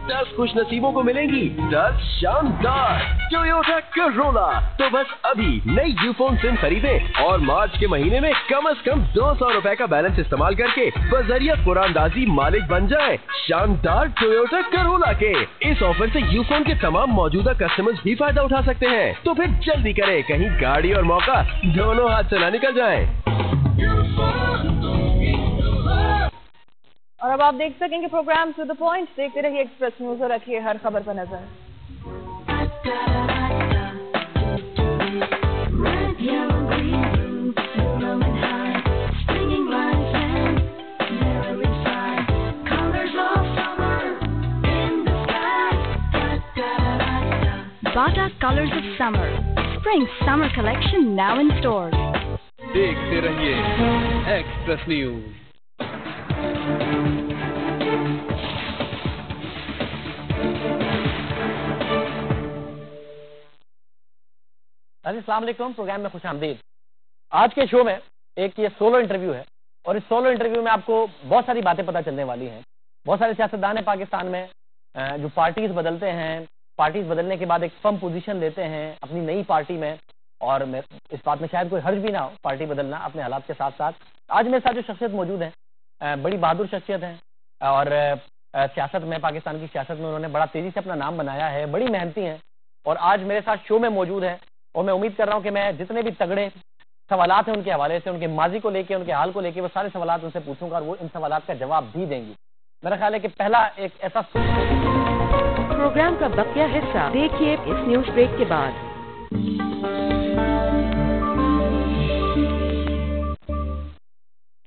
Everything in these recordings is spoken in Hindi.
10 खुश नसीबों को मिलेंगी 10 शानदार टोयोटा करोला। तो बस अभी नई यूफोन सिम खरीदे और मार्च के महीने में कम से कम 200 रुपए का बैलेंस इस्तेमाल करके बजरिया कुरानदाजी मालिक बन जाए शानदार टोयोटा करोला के। इस ऑफर से यूफोन के तमाम मौजूदा कस्टमर्स भी फायदा उठा सकते हैं। तो फिर जल्दी करें, कहीं गाड़ी और मौका दोनों हाथ से ना निकल जाए। और अब आप देख सकेंगे प्रोग्राम टू द पॉइंट। देखते रहिए एक्सप्रेस न्यूज और रखिए हर खबर पर नजर। Bata Colors of Summer. Spring Summer Collection now in stores. देखते रहिए एक्सप्रेस न्यूज। अस्सलाम वालेकुम, प्रोग्राम में खुश आमदीद। आज के शो में एक ये सोलो इंटरव्यू है और इस सोलो इंटरव्यू में आपको बहुत सारी बातें पता चलने वाली हैं। बहुत सारे सियासतदान हैं पाकिस्तान में जो पार्टीज बदलते हैं, पार्टीज बदलने के बाद एक फर्म पोजीशन लेते हैं अपनी नई पार्टी में, और इस बात में शायद कोई हर्ज भी ना हो पार्टी बदलना अपने हालात के साथ साथ। आज मेरे साथ जो शख्सियत मौजूद है बड़ी बहादुर शख्सियत है और सियासत में, पाकिस्तान की सियासत में उन्होंने बड़ा तेजी से अपना नाम बनाया है, बड़ी मेहनती हैं और आज मेरे साथ शो में मौजूद है। और मैं उम्मीद कर रहा हूँ कि मैं जितने भी तगड़े सवालात हैं उनके हवाले से, उनके माजी को लेके, उनके हाल को लेके, वो सारे सवालात उनसे पूछूंगा और वो इन सवालात का जवाब भी देंगी। मेरा ख्याल है कि पहला एक ऐसा प्रोग्राम का बकिया हिस्सा देखिए इस न्यूज ब्रेक के बाद।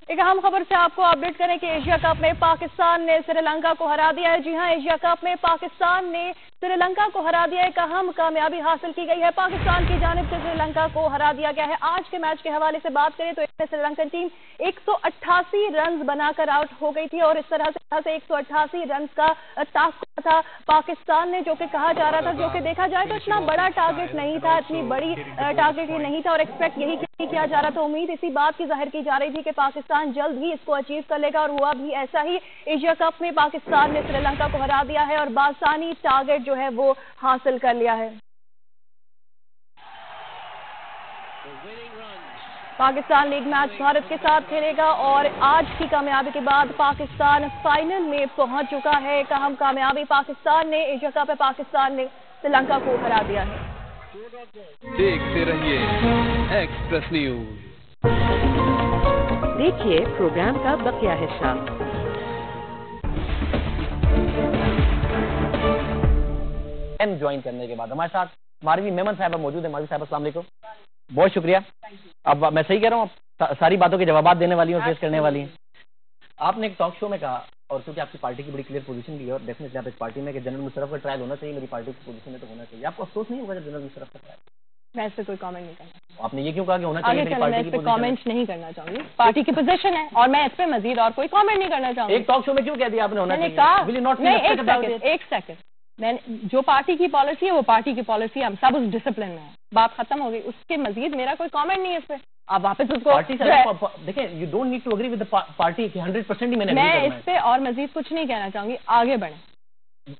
एक अहम खबर से आपको अपडेट करें कि एशिया कप में पाकिस्तान ने श्रीलंका को हरा दिया है। जी हां, एशिया कप में पाकिस्तान ने श्रीलंका को हरा दिया। एक अहम कामयाबी हासिल की गई है, पाकिस्तान की जानिब से श्रीलंका को हरा दिया गया है। आज के मैच के हवाले से बात करें तो इसमें श्रीलंकन टीम 188 रन बनाकर आउट हो गई थी और इस तरह से 188 रन का टारगेट था पाकिस्तान ने, जो कि कहा जा रहा था, जो कि देखा जाए तो इतना बड़ा टारगेट नहीं था, इतनी बड़ी टारगेट ही नहीं था और एक्सपेक्ट यही किया जा रहा था। उम्मीद इसी बात की जाहिर की जा रही थी कि पाकिस्तान जल्द ही इसको अचीव कर लेगा और हुआ भी ऐसा ही। एशिया कप में पाकिस्तान ने श्रीलंका को हरा दिया है और बासानी टारगेट जो है वो हासिल कर लिया है। पाकिस्तान लीग मैच भारत के साथ खेलेगा और आज की कामयाबी के बाद पाकिस्तान फाइनल में पहुंच चुका है। एक अहम कामयाबी पाकिस्तान ने, एशिया कप में पाकिस्तान ने श्रीलंका को हरा दिया है। देखते रहिए एक्सप्रेस न्यूज। देखिए प्रोग्राम का बकिया हिस्सा। ज्वाइन करने के बाद हमारे साथ मारवी मेमन साहब मौजूद है। मारवी साहब अस्सलाम वालेकुम, बहुत शुक्रिया। अब मैं सही कह रहा हूँ, आप सारी बातों के जवाब देने वाली हैं और पेश करने वाली हैं। आपने एक टॉक शो में कहा, और क्योंकि आपकी पार्टी की बड़ी क्लियर पोजीशन भी है और डेफिनेटली आप इस पार्टी में कि जनरल मुशर्रफ का ट्रायल होना चाहिए, मेरी पार्टी की पोजीशन में तो होना चाहिए। आपको अफसोस नहीं होगा जब जनरल मुशर्रफ का ट्रायल? मैं इस पे कोई कमेंट नहीं करना। आपने ये क्यों कहा कि होना चाहिए? मेरी पार्टी की पोजीशन कमेंट नहीं करना चाहूंगी, पार्टी की पोजीशन है और मैं इस पे मजीद और कोई कमेंट नहीं करना चाहूंगी। एक टॉक शो में क्यों कह दिया आपने होना चाहिए? एक सेकंड, मैंने जो पार्टी की पॉलिसी है वो पार्टी की पॉलिसी है, हम सब उस डिसिप्लिन में है, बात खत्म हो गई। उसके मजीद मेरा कोई कमेंट नहीं है इस पे। आप वापस उसको देखिए, you don't need to agree with the party कि 100% ही मैं इस पे और मजीद कुछ नहीं कहना चाहूंगी, आगे बढ़े।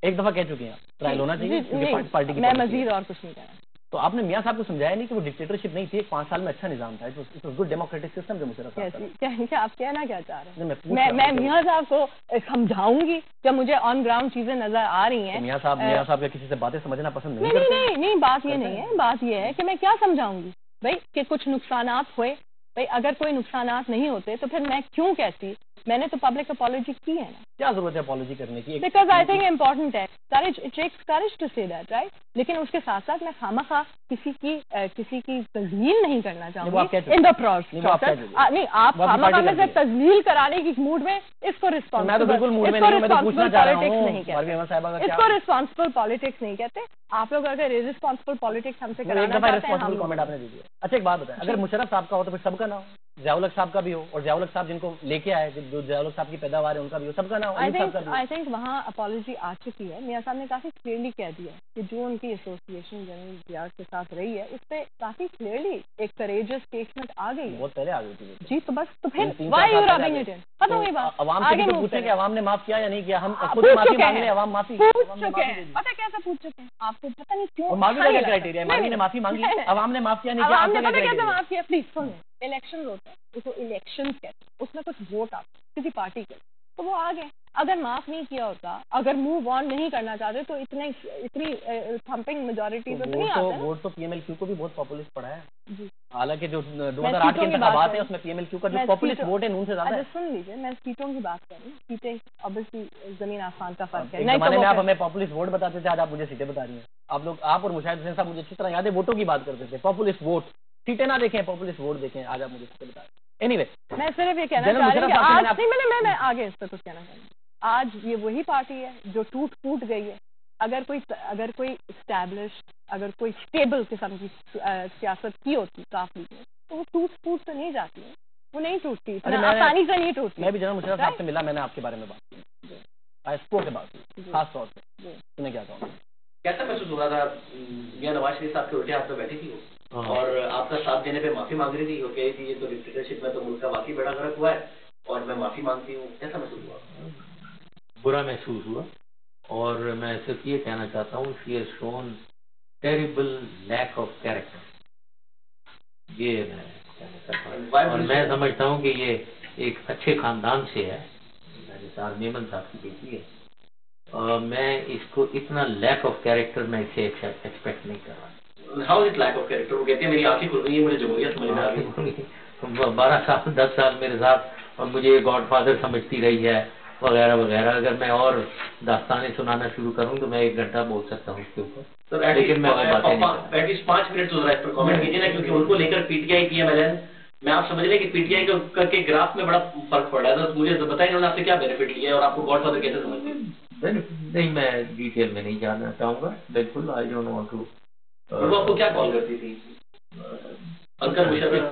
एक दफा कह चुके हैं, ट्रायल होना चाहिए पार्टी की। मैं मजीद और कुछ नहीं कहना। तो आपने मियां साहब को समझाया नहीं कि वो डिक्टेटरशिप नहीं थी, 5 साल में अच्छा निजाम था, it was good democratic system जो मुशर्रफ क्या आप कहना क्या चाह रहे हैं? मैं मियां साहब को समझाऊंगी जब मुझे ऑन ग्राउंड चीजें नजर आ रही हैं। मियां साहब या किसी से बातें समझना पसंद नहीं करते? नहीं, बात ये नहीं है। बात ये है कि मैं क्या समझाऊंगी भाई कि कुछ नुकसानात हुए। भाई अगर कोई नुकसानात नहीं होते तो फिर मैं क्यों कहती? मैंने तो पब्लिक अपॉलॉजी की है ना। क्या जरूरत है अपॉलॉजी करने की? बिकॉज आई थिंक इम्पोर्टेंट है, it takes courage to say that, right? लेकिन उसके साथ साथ मैं खामखा किसी की तजलील नहीं करना चाहूंगी इन द प्रोसेस। नहीं, आप खामखा में से तजलील कराने की मूड में इसको रिस्पॉन्सिबल पॉलिटिक्स नहीं कहते। आप लोग अगर इररिस्पांसिबल पॉलिटिक्स हमसे एक कराना दफा चाहते हैं रिस्पॉन्सिबल कमेंट आपने दे दिया। अच्छा एक बात बताएं, अगर मुशर्रफ साहब का हो तो फिर सबका ना हो, ज़ियाउल हक साहब का भी हो, और ज़ियाउल हक साहब जिनको लेके आए, जो ज़ियाउल हक साहब की पैदावार है उनका भी हो, सबका ना हो, अयूब साहब का भी हो। आई थिंक वहाँ अपॉलॉजी आ चुकी है। मियां साहब ने काफी क्लियरली कह दिया कि जो उनकी एसोसिएशन जनरल जियार के साथ रही है उस पर काफी क्लियरली एक करेजियस स्टेटमेंट आ गई है। बहुत पहले आ गई थी जी, तो बस तो फिर तीन व्हाई चार यू साल रबिंग पहले इट इन, खत्म हुई बात। अवाम से भी तो पूछे कि अवाम ने माफ किया या नहीं किया, हम खुद माफी मांग ले, अवाम माफी पूछ चुके हैं, पता कैसे पूछ चुके हैं, आपको पता नहीं क्यों। और माफी का क्या क्राइटेरिया है? माफी ने माफी मांग ली, अवाम ने माफ किया नहीं किया, अवाम ने आपका पता क्या कैसे criteria है? माफ किया? प्लीज सुनिए, इलेक्शन होता है, उसको इलेक्शन कहते हैं, उसमें कुछ वोट आते हैं किसी पार्टी के, तो वो आ गए। अगर माफ नहीं किया होता, अगर मूव ऑन नहीं करना चाहते तो इतनी थम्पिंग मेजोरिटी तो नहीं आते। वोट तो पीएमएलक्यू को भी बहुत पॉपुलिस्ट पड़ा है, जी। हालांकि जो 2008 के इंतखाबात है उसमें पीएमएलक्यू का जो पॉपुलिस्ट वोट है नून से ज्यादा है। सुन लीजिए, मैं सीटों की बात कर रही हूँ, सीटें ऑब्वियसली जमीन आसमान का फर्क है। एक जमाने में आप हमें पॉपुलिस्ट वोट बताते थे, आज आप मुझे सीटें बता रही हैं। आप और मुशाहिद हुसैन साहब मुझे अच्छी तरह याद है वोटों की बात करते थे, पॉपुलिस्ट वोट, सीटें ना देखें पॉपुलिस्ट वोट देखें, आज आप मुझे सीटें बता रहे हैं। एनीवे, मैं सिर्फ ये कहना चाह रही हूँ कि आज नहीं, मैं आगे इस पर कुछ कहना चाहूँगी। आज ये वही पार्टी है जो टूट फूट गई है। अगर कोई स्टैब्लिश, अगर कोई स्टेबल किस्म की सियासत की होती काफी में, तो वो टूट फूट से नहीं जाती है, वो नहीं टूटती, आसानी से नहीं टूटती। मैं भी जनरल मुशर्रफ साहब से मिला, मैंने आपके बारे में बात की, आई स्पोक के बात की खास तौर से, तुमने क्या कहा? कैसा महसूस हो रहा था? मियां नवाज शरीफ साहब के उल्टे हाथ में बैठी थी वो, और आपका साथ देने पे माफी मांग रही थी, वो कह रही थी ये तो डिक्टेटरशिप में तो मुल्क का वाकई बड़ा गलत हुआ है और मैं माफी मांगती हूँ। कैसा महसूस हुआ? बुरा महसूस हुआ, और मैं सिर्फ ये कहना चाहता हूँ she has shown terrible lack of character, ये मैं कहना चाहता हूँ। और मैं समझता हूँ कि ये एक अच्छे खानदान से है, निसार मेमन साहब की बेटी है, मैं इसको इतना लैक ऑफ कैरेक्टर मैं इसे एक्सपेक्ट नहीं कर रहा। How is lack of character? वो कहती है मेरी आंखें खुल गई है, मुझे जमहूरियत समझ में आ गई। 12 साल 10 साल मेरे साथ, और मुझे गॉडफादर समझती रही है वगैरह वगैरह। अगर मैं और दास्तानें सुनाना शुरू करूं तो मैं 1 घंटा बोल सकता हूँ उसके ऊपर, लेकिन मैं वो बातें नहीं। एटलीस्ट 5 मिनट तो जरा इस पर कमेंट कीजिए ना, क्योंकि उनको लेकर पीटीआई पीएमएलएन में आप समझ रहे कि पीटीआई के ग्राफ में बड़ा फर्क पड़ रहा है। तो मुझे बताइए उन्होंने आपसे क्या बेनिफिट लिया है और आपको गॉडफादर कैसे समझते हैं? नहीं, मैं डिटेल में नहीं जानना चाहूंगा, बिल्कुल। I don't want to. वो आपको क्या कॉल करती थी? अंकल मुशर्रफ?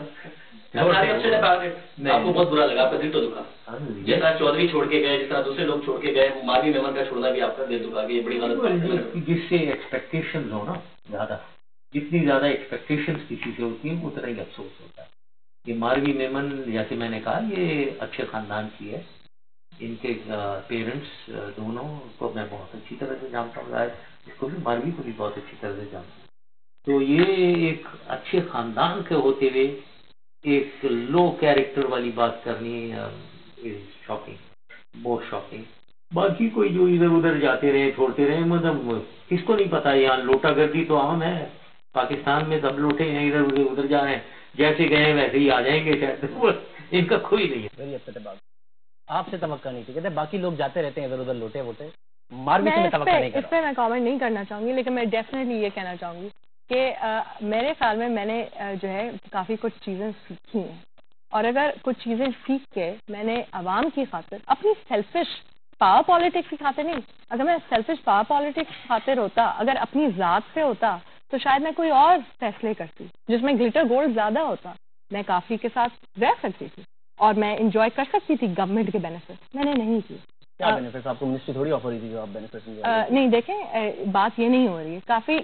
आपको बहुत बुरा लगा, आपका दिल तो दुखा? जिस तरह चौधरी छोड़ के गए, जिस तरह दूसरे लोग छोड़ के गए, मारवी मेमन का छोड़ना भी आपका दिल दुखा कि ये बड़ी गलत बात है। जिससे एक्सपेक्टेशंस हो ना ज्यादा, जितनी ज्यादा एक्सपेक्टेशंस किसी से होती है उतना ही अफसोस होता है। ये मारवी मेमन, जैसे मैंने कहा, ये अच्छे खानदान की है, इनके पेरेंट्स दोनों को मैं बहुत अच्छी तरह से जानता हूँ, इसको भी, मारवी को भी बहुत अच्छी तरह से जानता हूँ। तो ये एक अच्छे खानदान के होते हुए एक लो कैरेक्टर वाली बात करनी इज शॉकिंग, बहुत शॉकिंग। बाकी कोई जो इधर उधर जाते रहे छोड़ते रहे, मतलब किसको नहीं पता, यहाँ लोटागर्दी तो आम है, पाकिस्तान में सब लोटे हैं, इधर उधर जा रहे हैं, जैसे गए वैसे ही आ जाएंगे शायद, इनका कोई नहीं है। वेरी अच्छे बात, आपसे तवक्का नहीं थी, कहते बाकी लोग जाते रहते हैं इधर उधर लोटे वोटे, मारवी से मैं तवक्का नहीं कर रहा। इस पर मैं कमेंट नहीं करना चाहूंगी, लेकिन मैं डेफिनेटली ये कहना चाहूंगी कि मेरे ख्याल में मैंने जो है काफ़ी कुछ चीज़ें सीखी हैं, और अगर कुछ चीज़ें सीख के मैंने आवाम की खातिर, अपनी सेल्फिश पावर पॉलिटिक्स की खातिर नहीं, अगर मैं सेल्फिश पावर पॉलिटिक्स की खातिर होता, अगर अपनी ज़ात पे होता, तो शायद मैं कोई और फैसले करती जिसमें ग्लिटर गोल्ड ज़्यादा होता, मैं काफ़ी के साथ रह सकती थी और मैं इंजॉय कर सकती थी गवर्नमेंट के बेनिफिट। मैंने नहीं की। क्या बेनिफिट्स? आपको मिनिस्ट्री थोड़ी ऑफर हुई थी जो आप बेनिफिट्स नहीं, देखें बात ये नहीं हो रही है,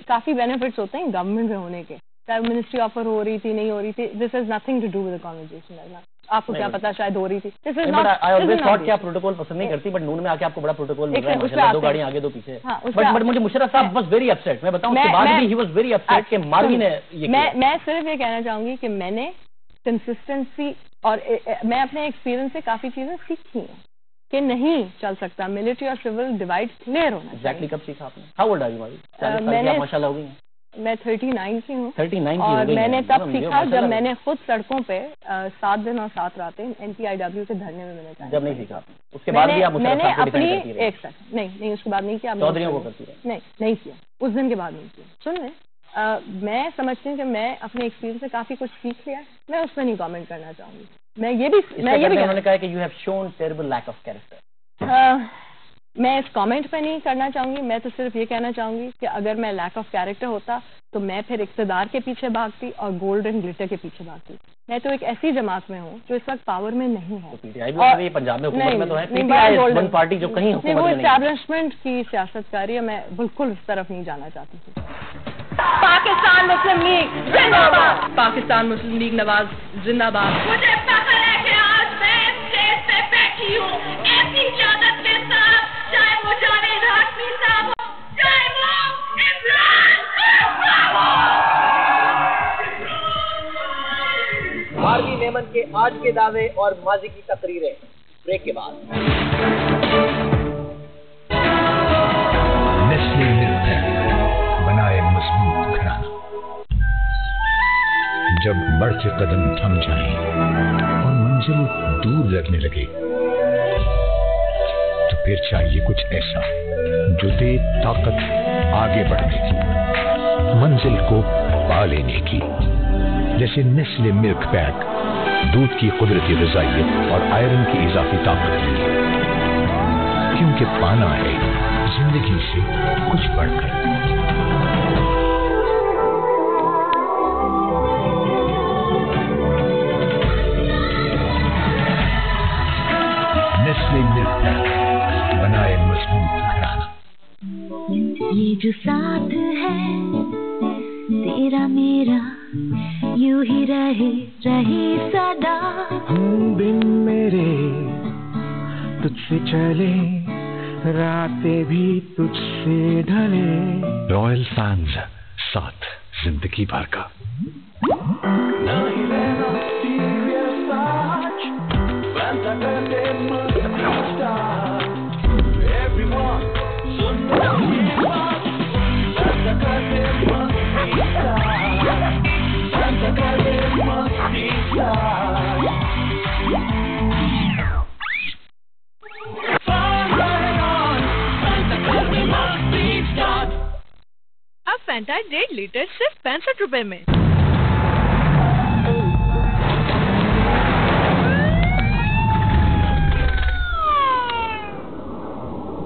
काफ़ी बेनिफिट्स होते हैं गवर्नमेंट में होने के, चाहे मिनिस्ट्री ऑफर हो रही थी नहीं हो रही थी, this is nothing to do with the conversation. आपको क्या पता, शायद हो रही थी। This is not, I always thought कि आप प्रोटोकॉल पसंद नहीं करती, बट नून में आके आपको बड़ा प्रोटोकॉल मिल रहा है माशाल्लाह, 2 गाड़ियां आगे 2 पीछे। बट मुझे मुशर्रफ साहब वाज वेरी अपसेट, मैं बताऊं उसके बाद भी ही वाज वेरी अपसेट कि मारवी ने ये किया। मैं सिर्फ ये कहना चाहूंगी कि मैंने कंसिस्टेंसी और मैं अपने एक्सपीरियंस से काफ़ी चीज़ें सीखी हैं कि नहीं चल सकता, मिलिट्री और सिविल डिवाइड क्लियर होना चाहिए। एग्जैक्टली कब सीखा आपने? How old are you? 40 साल की माशाल्लाह हो गई। मैं 39 की हूँ। 39 की और मैंने तब सीखा जब मैंने खुद सड़कों पे 7 दिन और 7 रातें NPIW के धरने में मैंने जब नहीं सीखा आपने, उसके बाद भी आप मैंने अपनी एक सेकंड नहीं उसके बाद नहीं किया, चौधरियों को करती है नहीं किया, उस दिन के बाद नहीं किया। सुन ले, मैं समझती हूँ कि मैं अपने एक्सपीरियंस से काफ़ी कुछ सीख लिया, मैं उस पर नहीं कमेंट करना चाहूँगी। मैं ये भी उन्होंने कहा कि you have shown terrible lack of character. मैं इस कमेंट पे नहीं करना चाहूंगी, मैं तो सिर्फ ये कहना चाहूंगी कि अगर मैं लैक ऑफ कैरेक्टर होता तो मैं फिर इक़्तिदार के पीछे भागती और गोल्ड एंड ग्लिटर के पीछे भागती। मैं तो एक ऐसी जमात में हूँ जो इस वक्त पावर में नहीं है। पीटीआई भी पंजाब में हुकूमत में तो है, पीटीआई गोल्डन पार्टी जो कहीं हुकूमत में नहीं है। वो एस्टैब्लिशमेंट की सियासतकारी है, मैं बिल्कुल इस तरफ नहीं जाना चाहती थी। पाकिस्तान मुस्लिम लीग जिंदाबाद, पाकिस्तान मुस्लिम लीग नवाज जिंदाबाद। मुझे फख्र है कि आज मैं स्टेज पे बैठी हूँ ऐसी क़यादत के साथ, चाहे वो जावेद हाशमी साहब हो, चाहे वो इमरान खान हो। आरवी मेमन के आज के दावे और माजी की तकरीरें ब्रेक के बाद। नेस्ले मिल्क बनाए मजबूत घराना। जब बढ़ते कदम थम जाएं और मंजिल दूर लगने लगे तो फिर चाहिए कुछ ऐसा जो दे ताकत आगे बढ़ने की, मंजिल को पा लेने की। जैसे नेस्ले मिल्क पैक, दूध की कुदरती ग़िज़ाइयत और आयरन की इजाफी ताकत के लिए, क्योंकि पाना है जिंदगी से कुछ बढ़कर। नेस्ले मिल्क पैक बनाए मजबूत घराना। ये जो साथ है तेरा मेरा, यूं ही रहे सदा। हम दिन मेरे तुझसे चले, रातें भी तुझसे ढले। रॉयल फैंस, साथ जिंदगी भर का। अब फैंटा 1.5 लीटर सिर्फ 65 रुपए में।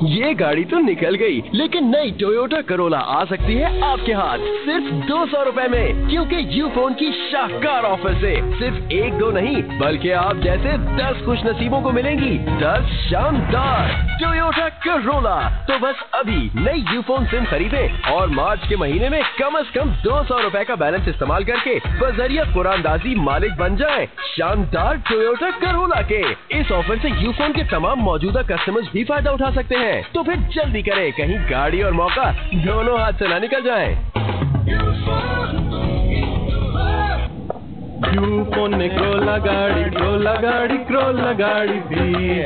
ये गाड़ी तो निकल गई, लेकिन नई टोयोटा करोला आ सकती है आपके हाथ सिर्फ 200 रुपए में, क्योंकि यूफोन की शानदार ऑफर से सिर्फ 1-2 नहीं बल्कि आप जैसे 10 खुश नसीबों को मिलेंगी 10 शानदार टोयोटा करोला। तो बस अभी नई यूफोन सिम खरीदे और मार्च के महीने में कम से कम 200 रुपए का बैलेंस इस्तेमाल करके बजरिया कुरानदाजी मालिक बन जाएं शानदार टोयोटा करोला के। इस ऑफर से यूफोन के तमाम मौजूदा कस्टमर्स भी फायदा उठा सकते हैं। तो फिर जल्दी करें, कहीं गाड़ी और मौका दोनों हाथ से ना निकल जाए। यूफोन में क्रोला गाड़ी भी है।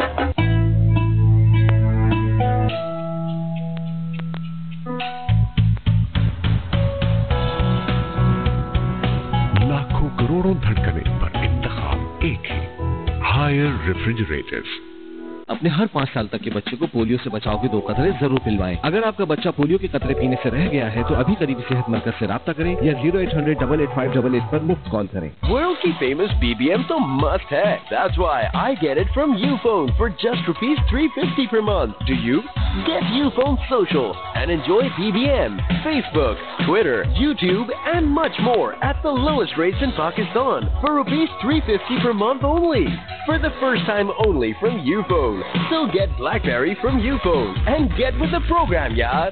लाखों करोड़ों धड़कने पर इंतखाब एक ही, हायर रेफ्रिजरेटर्स। अपने हर 5 साल तक के बच्चे को पोलियो से बचाव के 2 कतरे जरूर पिलवाएं। अगर आपका बच्चा पोलियो के कतरे पीने से रह गया है तो अभी करीबी सेहत मरकज से राब्ता करें या 0800-885-88 पर मुफ्त कॉल करें। वर्ल्ड की फेमस BBM तो मस्त है। That's why I get it from Ufone for just ₹350 per month. Do you? Get Ufone Social and enjoy BBM, Facebook, Twitter, YouTube and much more at the lowest rates in Pakistan for ₹350 per month only. For the first time only from Ufone. So get BlackBerry from Ufone and get with the program, yaar.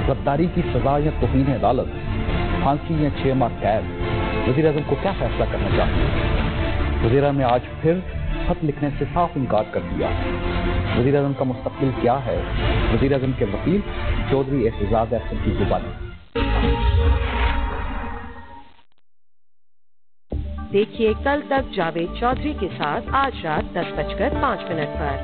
गद्दारी की सजा या तौहीन अदालत, फांसी या 6 माह कैद, वज़ीर-ए-आज़म को क्या फैसला करना चाहिए? वज़ीर-ए-आज़म ने आज फिर खत लिखने से साफ इनकार कर दिया। वज़ीर-ए-आज़म का मुस्तक़बिल क्या है? वज़ीर-ए-आज़म के वकील चौधरी एहतजाज अहसन की जुबानी। देखिए कल तक जावेद चौधरी के साथ आज रात 10:05 पर।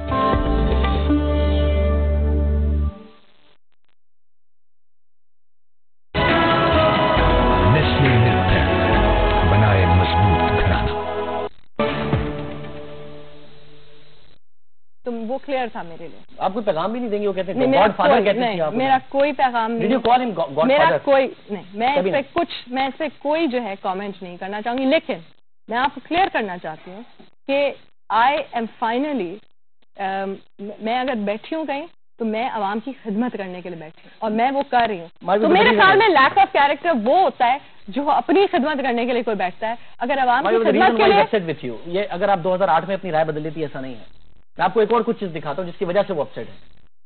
वो क्लियर था मेरे लिए। आप कोई पैगाम भी नहीं देंगे? वो कहते हैं गॉडफादर कहते हैं आप। मेरा कोई पैगाम नहीं। Did you call him Godfather? मेरा कोई नहीं, मैं इस पे कोई जो है कमेंट नहीं करना चाहूंगी, लेकिन मैं आपको क्लियर करना चाहती हूँ कि आई एम फाइनली, मैं अगर बैठी हूँ कहीं तो मैं आवाम की खिदमत करने के लिए बैठी हूँ और मैं वो कर रही हूँ। तो मेरे ख्याल में लैक ऑफ कैरेक्टर वो होता है जो अपनी खिदमत करने के लिए कोई बैठता है। अगर आवाम की खिदमत के लिए, ये अगर आप 2008 में अपनी राय बदल लेती, ऐसा नहीं है। मैं आपको एक और कुछ चीज दिखाता हूँ जिसकी वजह से वो अपसेट है,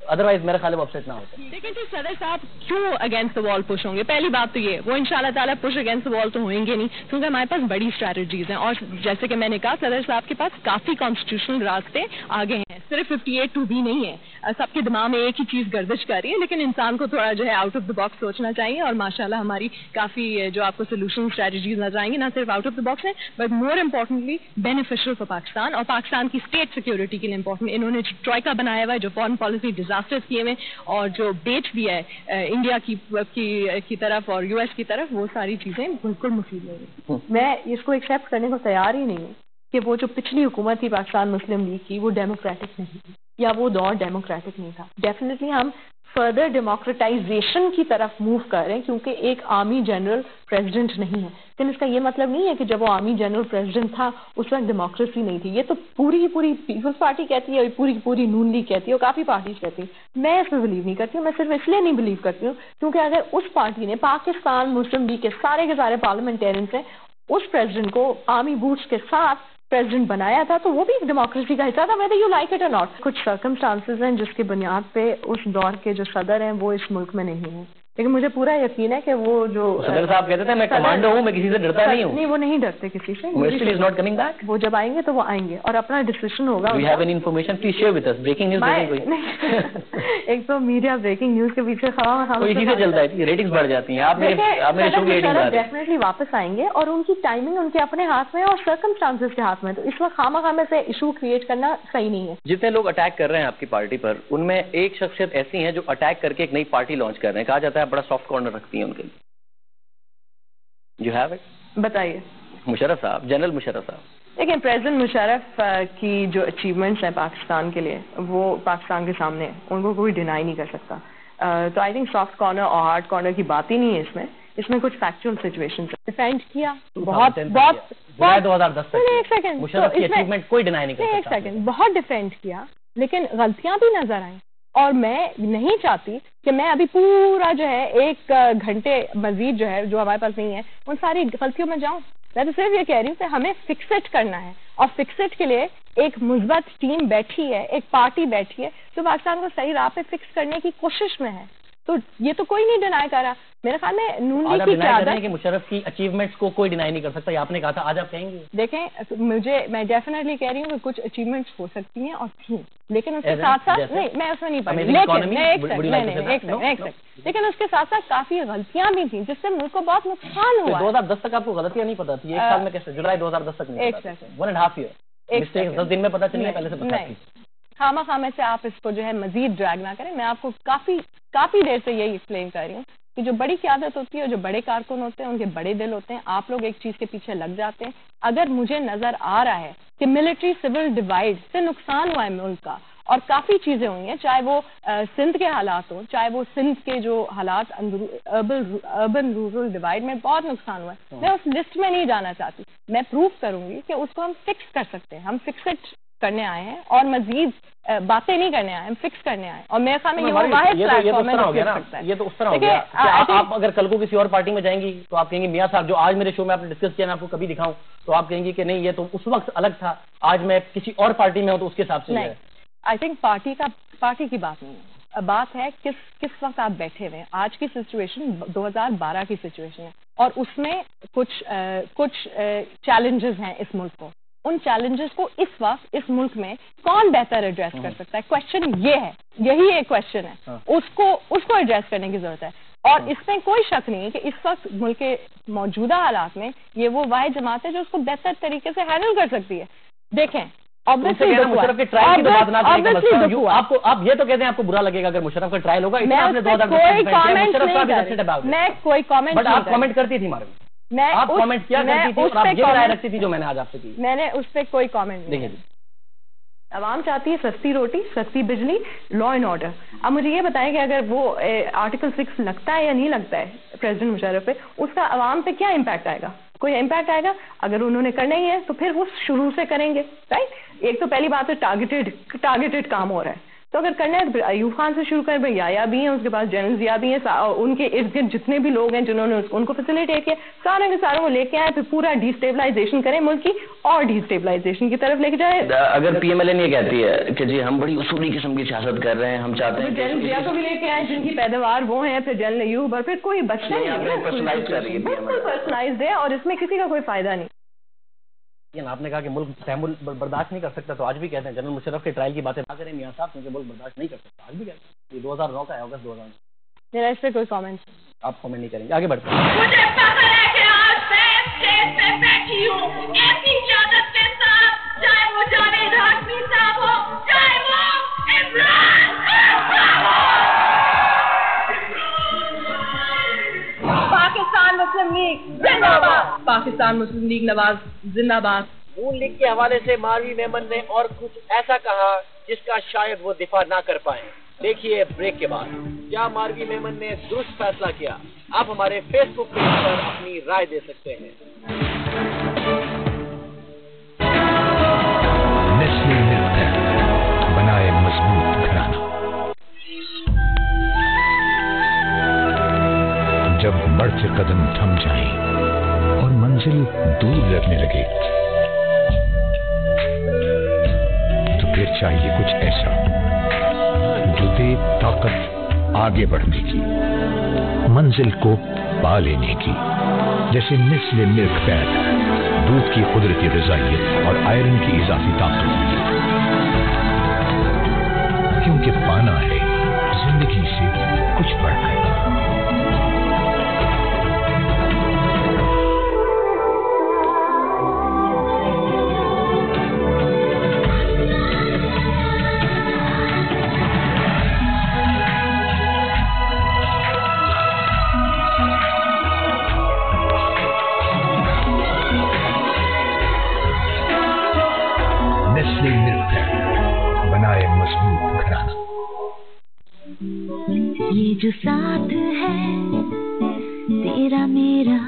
अदरवाइज मेरे ख्याल में अपसेट ना होते। लेकिन तो सदर साहब क्यों अगेंस्ट द वॉल पुश होंगे? पहली बात तो ये, वो इंशाल्लाह ताला पुश अगेंस्ट द वॉल तो होंगे नहीं, क्योंकि हमारे पास बड़ी स्ट्रैटेजीज हैं और जैसे कि मैंने कहा सदर साहब के पास काफी कॉन्स्टिट्यूशनल रास्ते आगे हैं, सिर्फ 58(2) नहीं है। सबके दिमाग में एक ही चीज गर्दिश कर रही है, लेकिन इंसान को थोड़ा जो है आउट ऑफ द बॉक्स सोचना चाहिए और माशाल्लाह हमारी काफी जो आपको सोल्यूशन स्ट्रैटेजीज नजर आएंगी, ना सिर्फ आउट ऑफ द बॉक्स है but more importantly beneficial for Pakistan और पाकिस्तान की स्टेट सिक्योरिटी के लिए इम्पोर्टेंट। इन्होंने ट्रॉयका बनाया हुआ है, जो फॉरेन पॉलिसी डिजास्टर्स किए हुए और जो बेच दिया है इंडिया की तरफ और यूएस की तरफ, वो सारी चीजें बिल्कुल मुफीद नहीं। मैं इसको एक्सेप्ट करने को तैयार ही नहीं हूँ कि वो जो पिछली हुकूमत थी पाकिस्तान मुस्लिम लीग की, वो डेमोक्रेटिक नहीं थी या वो दौर डेमोक्रेटिक नहीं था। डेफिनेटली हम फर्दर डेमोक्रेटाइजेशन की तरफ मूव कर रहे हैं क्योंकि एक आर्मी जनरल प्रेसिडेंट नहीं है। लेकिन इसका ये मतलब नहीं है कि जब वो आर्मी जनरल प्रेसिडेंट था उस वक्त डेमोक्रेसी नहीं थी। ये तो पूरी पीपल्स पार्टी कहती है, पूरी नून लीग कहती है और काफ़ी पार्टीज कहती है। मैं इसमें बिलीव नहीं करती हूँ। मैं सिर्फ इसलिए नहीं बिलीव करती हूँ क्योंकि अगर उस पार्टी ने पाकिस्तान मुस्लिम लीग के सारे पार्लियामेंटेरियंस हैं उस प्रेसिडेंट को आर्मी बूट्स के साथ प्रेसिडेंट बनाया था, तो वो भी एक डेमोक्रेसी का हिस्सा था, whether you like it or not। कुछ सर्कमस्टांसेस हैं जिसकी बुनियाद पे उस दौर के जो सदर हैं वो इस मुल्क में नहीं है, लेकिन मुझे पूरा यकीन है कि वो जो सदर साहब कहते थे मैं कमांडो हूँ, मैं किसी से डरता नहीं हूँ। नहीं, वो नहीं डरते किसी से। Minister is not coming back. वो जब आएंगे तो वो आएंगे और अपना डिसीजन होगा। We have any information, please share with us. Breaking news. एक तो मीडिया ब्रेकिंग न्यूज़ के पीछे इसी से चलता है, रेटिंग्स बढ़ जाती हैं। आप मेरे शो की रेटिंग बढ़ा रहे हैं। डेफिनेटली वापस आएंगे और उनकी टाइमिंग उनके अपने हाथ में और सर्कमस्टांसेस के हाथ में। तो इस वक्त खामा में से इशू क्रिएट करना सही नहीं है। जितने लोग अटैक कर रहे हैं आपकी पार्टी पर, उनमें एक शख्सियत ऐसी है जो अटैक करके एक नई पार्टी लॉन्च कर रहे हैं। कहा जाता है बड़ा सॉफ्ट कॉर्नर रखती है उनके लिए। You have it? बताइए। मुशर्रफ साहब, जनरल मुशर्रफ साहब। देखिए, प्रेसिडेंट मुशर्रफ की जो अचीवमेंट्स हैं पाकिस्तान के लिए वो पाकिस्तान के सामने है, उनको कोई डिनाई नहीं कर सकता। तो आई थिंक सॉफ्ट कॉर्नर और हार्ड कॉर्नर की बात ही नहीं है इसमें कुछ फैक्चुअल सिचुएशन डिफेंड किया बहुत 2010 तक। एक सेकंड, मुशर्रफ की अचीवमेंट कोई डिनाई नहीं कर सकता। एक सेकंड, बहुत डिफेंड किया लेकिन गलतियां भी नजर आई और मैं नहीं चाहती कि मैं अभी पूरा जो है 1 घंटे मजीद जो है जो हमारे पास नहीं है उन सारी गलतियों में जाऊं। मैं तो सिर्फ ये कह रही हूँ कि हमें फिक्सेट करना है और फिक्सेट के लिए एक मुस्बत टीम बैठी है, एक पार्टी बैठी है जो पाकिस्तान को सही राह पे फिक्स करने की कोशिश में है। तो ये तो कोई नहीं डिनाई कर रहा। मेरे ख्याल में नून लीग की क़यादत कि मुशर्रफ की अचीवमेंट्स को कोई डिनाई नहीं कर सकता, ये आपने कहा था, आज आप कहेंगे? देखें, मैं डेफिनेटली कह रही हूँ कि कुछ अचीवमेंट्स हो सकती हैं और थी, लेकिन उसके साथ साथ नहीं, मैं उसमें नहीं पढ़ी, लेकिन उसके साथ साथ काफी गलतियां भी थी जिससे मुल्क को बहुत नुकसान हुआ। 2010 तक आपको गलतियां नहीं पता थी? एक साल में कैसे? जुलाई 2010 तक नहीं पता? 1.5 ईयर मिस्टेक 10 दिन में पता चली, पहले से पता थी? खामा से आप इसको जो है मजीद ड्रैग ना करें। मैं आपको काफी देर से यही एक्सप्लेन कर रही हूँ कि जो बड़ी क़यादत होती है, जो बड़े कारकुन होते हैं, उनके बड़े दिल होते हैं। आप लोग एक चीज के पीछे लग जाते हैं। अगर मुझे नजर आ रहा है कि मिलिट्री सिविल डिवाइड से नुकसान हुआ है मुल्क का और काफी चीजें हुई हैं, चाहे वो सिंध के हालात हो, चाहे वो सिंध के जो हालात अर्बन रूरल डिवाइड में बहुत नुकसान हुआ है, मैं उस लिस्ट में नहीं जाना चाहती। मैं प्रूव करूंगी कि उसको हम फिक्स कर सकते हैं। हम फिक्स करने आए हैं और मजीद बातें नहीं करने आए, हम फिक्स करने आए। और मेरे ख्याल में ये तो उस तरह हो गया। आप अगर कल को किसी और पार्टी में जाएंगी तो आप कहेंगे मियां साहब जो आज मेरे शो में आपने डिस्कस किया मैं आपको कभी दिखाऊं, तो आप कहेंगे कि नहीं ये तो उस वक्त अलग था, आज मैं किसी और पार्टी में हूं तो उसके हिसाब से नहीं। आई थिंक पार्टी की बात नहीं है, बात है किस वक्त आप बैठे हुए हैं। आज की सिचुएशन 2012 की सिचुएशन है और उसमें कुछ चैलेंजेस हैं इस मुल्क को। उन चैलेंजेस को इस वक्त इस मुल्क में कौन बेहतर एड्रेस कर सकता है? क्वेश्चन ये है, यही एक क्वेश्चन है। उसको एड्रेस करने की जरूरत है और इसमें कोई शक नहीं है कि इस वक्त मुल्क के मौजूदा हालात में ये वो वाहिद जमात है जो उसको बेहतर तरीके से हैंडल कर सकती है। देखें, आप ये तो कहते हैं आपको बुरा लगेगा अगर मुशर्रफ का ट्रायल होगा। मैं कोई कमेंट बट आप कमेंट करती थी आप कमेंट क्या करती थी और आप ये राय रखती थी जो मैंने आज आपसे की? मैंने उस पर कोई कमेंट नहीं। देखिए, आवाम चाहती है सस्ती रोटी, सस्ती बिजली, लॉ एंड ऑर्डर। अब मुझे ये बताएं कि अगर वो आर्टिकल 6 लगता है या नहीं लगता है प्रेसिडेंट मुशर्रफ पे, उसका आवाम पे क्या इम्पैक्ट आएगा? कोई इम्पैक्ट आएगा? अगर उन्होंने करना ही है तो फिर वो शुरू से करेंगे, राइट? एक तो पहली बात है टारगेटेड काम हो रहा है, तो अगर करना है तो फिर अयूब खान से शुरू करें। भाई याया भी हैं, उसके पास जनरल जिया भी हैं, उनके इर्द गिर्द जितने भी लोग हैं जिन्होंने उनको फैसिलिटेट किया, सारे के सारों को लेके आए, फिर पूरा डिस्टेबलाइजेशन करें मुल्क की, और डिस्टेबलाइजेशन की तरफ लेके जाए। अगर पीएमएलएन ये कहती है कि जी हम बड़ी उसूली किस्म की सियासत कर रहे हैं, हम चाहते हैं जनरल जिया को भी लेके आए जिनकी पैदावार वो है, फिर जनरल अयूब, और फिर कोई बच्चा नहीं है, बिल्कुल पर्सनलाइज्ड है और इसमें किसी का कोई फायदा नहीं। आपने कहा कि मुल्क तहमुल बर्दाश्त नहीं कर सकता, तो आज भी कहते हैं जनरल मुशर्रफ के ट्रायल की बातें ना करें मियां साहब, क्योंकि मुल्क बर्दाश्त नहीं कर सकता, आज भी कहते हैं। ये 2009 का है, अगस्त 2009। मेरा इस पे कोई कमेंट, आप कमेंट नहीं करेंगे, आगे बढ़ते हैं। मुझे पता है कि आज मैं स्टेज पे बैठी हूँ ऐसी क़यादत के साथ, चाहे वो जावेद हाशमी साहब हो, चाहे वो इमरान खान हो। पाकिस्तान मुस्लिम लीग जिंदाबाद, पाकिस्तान मुस्लिम लीग नवाज जिंदाबाद। नून लीग के हवाले से मारवी मेमन ने और कुछ ऐसा कहा जिसका शायद वो दिफा ना कर पाए। देखिए ब्रेक के बाद क्या मारवी मेमन ने दुरुस्त फैसला किया। आप हमारे फेसबुक पेज पर अपनी राय दे सकते हैं। नेस्ले मिल्क बनाए मजबूत घराना। जब बढ़ते कदम थम जाएं और मंजिल दूर लगने लगे, तो फिर चाहिए कुछ ऐसा जो दे ताकत आगे बढ़ने की, मंजिल को पा लेने की। जैसे नेस्ले मिल्क पैक, दूध की कुदरती ग़िज़ाइयत और आयरन की इजाफी ताकत, क्योंकि पाना है जिंदगी से कुछ बढ़कर। नेस्ले मिल्क है, बनाए मजबूत घराना। ये जो साथ है तेरा मेरा,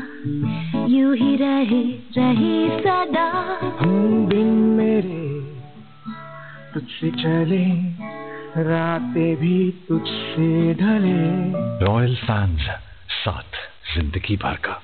यूं ही रहे सदा। हम दिन मेरे तुझसे चले, रातें भी तुझसे ढले। रॉयल फैंस, साथ जिंदगी भर का।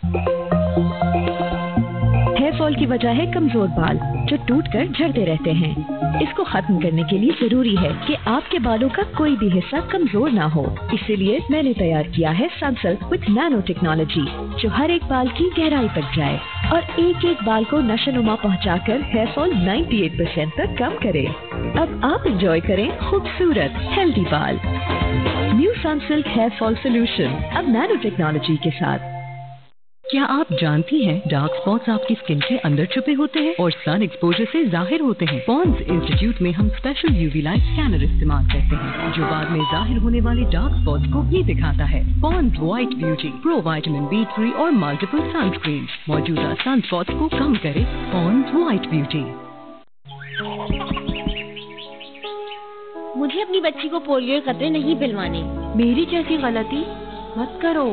हेयर फॉल की वजह है कमजोर बाल जो टूटकर झड़ते रहते हैं। इसको खत्म करने के लिए जरूरी है कि आपके बालों का कोई भी हिस्सा कमजोर ना हो। इसीलिए मैंने तैयार किया है सनसिल्क विद नैनो टेक्नोलॉजी, जो हर एक बाल की गहराई तक जाए और एक एक बाल को नशोनुमा पहुंचाकर हेयर फॉल 98% तक कम करे। अब आप एंजॉय करें खूबसूरत हेल्दी बाल। New Sunsilk hair fall solution अब नैनो टेक्नोलॉजी के साथ। क्या आप जानती हैं डार्क स्पॉट्स आपकी स्किन के अंदर छुपे होते हैं और सन एक्सपोजर से जाहिर होते हैं। पॉन्ड्स इंस्टीट्यूट में हम स्पेशल यूवी लाइट स्कैनर इस्तेमाल करते हैं जो बाद में जाहिर होने वाले डार्क स्पॉट्स को भी दिखाता है। Pond's white beauty, pro vitamin B3 और मल्टीपल सनस्क्रीन मौजूदा सन स्पॉट्स को कम करे। Pond's white beauty. मुझे अपनी बच्ची को पोलियो के कतरे नहीं पिलवाने। मेरी जैसी गलती मत करो,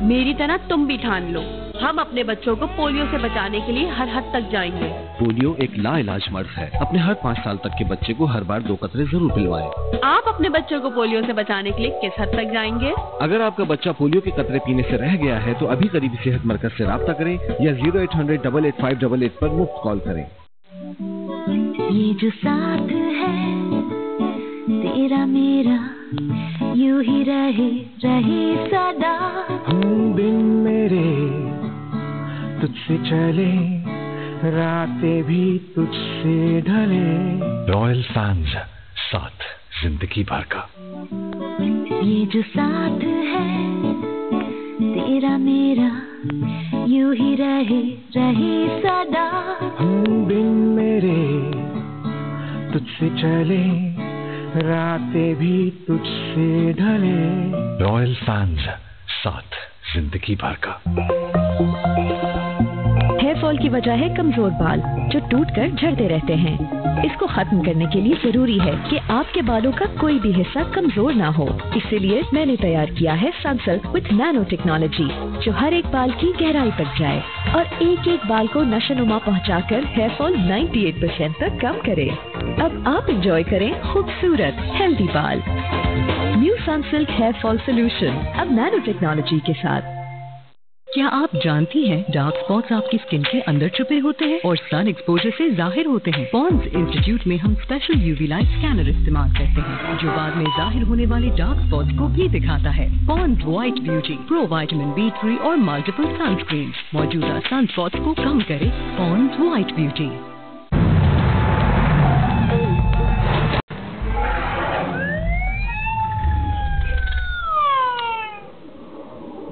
मेरी तरह तुम भी ठान लो। हम अपने बच्चों को पोलियो से बचाने के लिए हर हद तक जाएंगे। पोलियो एक लाइलाज मर्ज है। अपने हर 5 साल तक के बच्चे को हर बार 2 कतरे जरूर पिलवाएं। आप अपने बच्चों को पोलियो से बचाने के लिए किस हद तक जाएंगे? अगर आपका बच्चा पोलियो के कतरे पीने से रह गया है तो अभी करीबी सेहत मरकज से राब्ता करें या 0800-885-88 पर मुफ्त कॉल करें। ये जो साथ है तेरा मेरा, यूं ही रहे सदा। हम दिन मेरे तुझसे चले, रातें भी तुझसे ढले। रॉयल फैंस, साथ जिंदगी भर का। ये जो साथ है तेरा मेरा, यूं ही रहे सदा। हम दिन मेरे तुझसे चले, रातें भी तुझसे ढले। रॉयल फैंस, साथ जिंदगी भर का। हेयर फॉल इसकी वजह है कमजोर बाल जो टूटकर झड़ते रहते हैं। इसको खत्म करने के लिए जरूरी है कि आपके बालों का कोई भी हिस्सा कमजोर ना हो। इसीलिए मैंने तैयार किया है सनसिल्क विद नैनो टेक्नोलॉजी, जो हर एक बाल की गहराई तक जाए और एक एक बाल को नशोनुमा पहुंचाकर हेयर फॉल 98% तक कम करे। अब आप एंजॉय करें खूबसूरत हेल्दी बाल। New Sunsilk hair fall solution अब नैनो टेक्नोलॉजी के साथ। क्या आप जानती हैं डार्क स्पॉट्स आपकी स्किन के अंदर छुपे होते हैं और सन एक्सपोजर से जाहिर होते हैं। पॉन्ड्स इंस्टीट्यूट में हम स्पेशल यूवी लाइट स्कैनर इस्तेमाल करते हैं जो बाद में जाहिर होने वाले डार्क स्पॉट्स को भी दिखाता है। Pond's white beauty pro vitamin B3 और मल्टीपल सनस्क्रीन मौजूदा सन स्पॉट्स को कम करे। Pond's white beauty.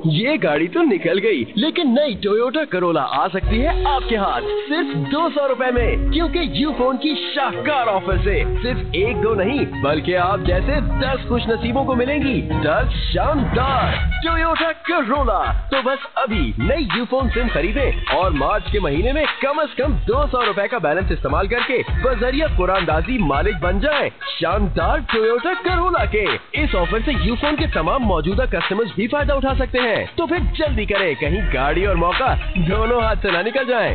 ये गाड़ी तो निकल गई, लेकिन नई टोयोटा करोला आ सकती है आपके हाथ सिर्फ 200 रुपए में, क्योंकि यूफोन की शानदार ऑफर से सिर्फ 1-2 नहीं बल्कि आप जैसे 10 खुश नसीबों को मिलेंगी 10 शानदार टोयोटा करोला। तो बस अभी नई यूफोन सिम खरीदें और मार्च के महीने में कम से कम 200 रुपए का बैलेंस इस्तेमाल करके बजरिया कुरानदाजी मालिक बन जाएं शानदार टोयोटा करोला के। इस ऑफर से यूफोन के तमाम मौजूदा कस्टमर्स भी फायदा उठा सकते हैं। तो फिर जल्दी करें, कहीं गाड़ी और मौका दोनों हाथ से ना निकल जाए।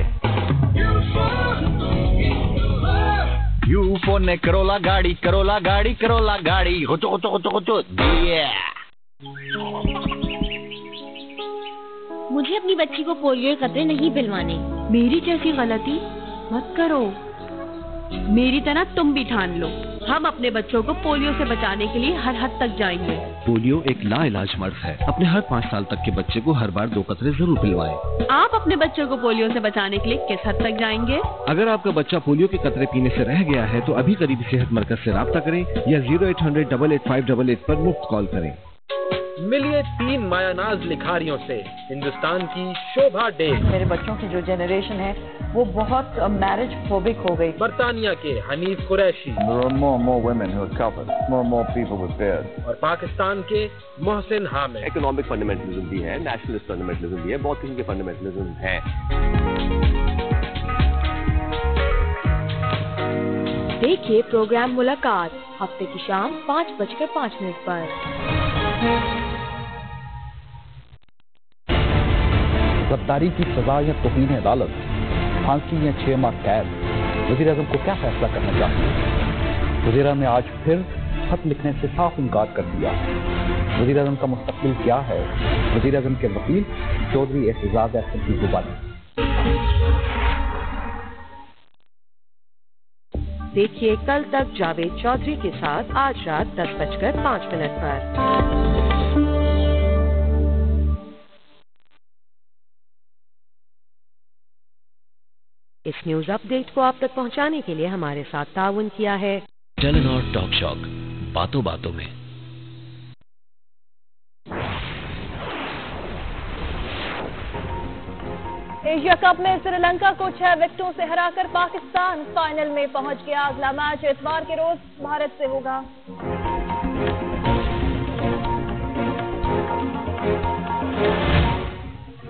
यूफोन ने करोला गाड़ी करोला गाड़ी करोला गाड़ी होचो होचो होचो होचो दिया। मुझे अपनी बच्ची को पोलियो के खतरे नहीं पिलवाने। मेरी जैसी गलती मत करो, मेरी तरह तुम भी ठान लो। हम अपने बच्चों को पोलियो से बचाने के लिए हर हद तक जाएंगे। पोलियो एक लाइलाज मर्ज है। अपने हर 5 साल तक के बच्चे को हर बार 2 कतरे जरूर पिलवाएं। आप अपने बच्चों को पोलियो से बचाने के लिए किस हद तक जाएंगे? अगर आपका बच्चा पोलियो के कतरे पीने से रह गया है तो अभी करीबी सेहत मरकज से राब्ता करें या 0800-885-88 पर मुफ्त कॉल करें। मिलिए 3 मायानाज लिखारियों से हिंदुस्तान की शोभा डे। मेरे बच्चों की जो जनरेशन है वो बहुत मैरिज फोबिक हो गई। बरतानिया के Hanif Qureshi. There are more and more women who are covered, more and more people with beards. और पाकिस्तान के मोहसिन हामिद। इकोनॉमिक फंडामेंटलिज्म भी है, नेशनलिस्ट फंडामेंटलिज्म भी है, बहुत किस्म के फंडामेंटलिज्म है। देखिए प्रोग्राम मुलाकात हफ्ते की शाम 5:05 पर। गद्दारी की सजा या तौहीन अदालत, फांसी या 6 माह कैद, वज़ीर-ए-आज़म को क्या फैसला करना चाहिए? वज़ीर-ए-आज़म ने आज फिर खत लिखने से साफ इनकार कर दिया। वज़ीर-ए-आज़म का मुस्तकबिल क्या है? वज़ीर-ए-आज़म के वकील चौधरी एहतजाज अहसन की जुबानी। देखिए कल तक जावेद चौधरी के साथ आज रात 10:05 पर। इस न्यूज अपडेट को आप तक पहुंचाने के लिए हमारे साथ ताउन किया है टेलीनॉर टॉक शॉक, बातों बातों में। एशिया कप में श्रीलंका को 6 विकेटों से हराकर पाकिस्तान फाइनल में पहुंच गया। अगला मैच इतवार के रोज भारत से होगा।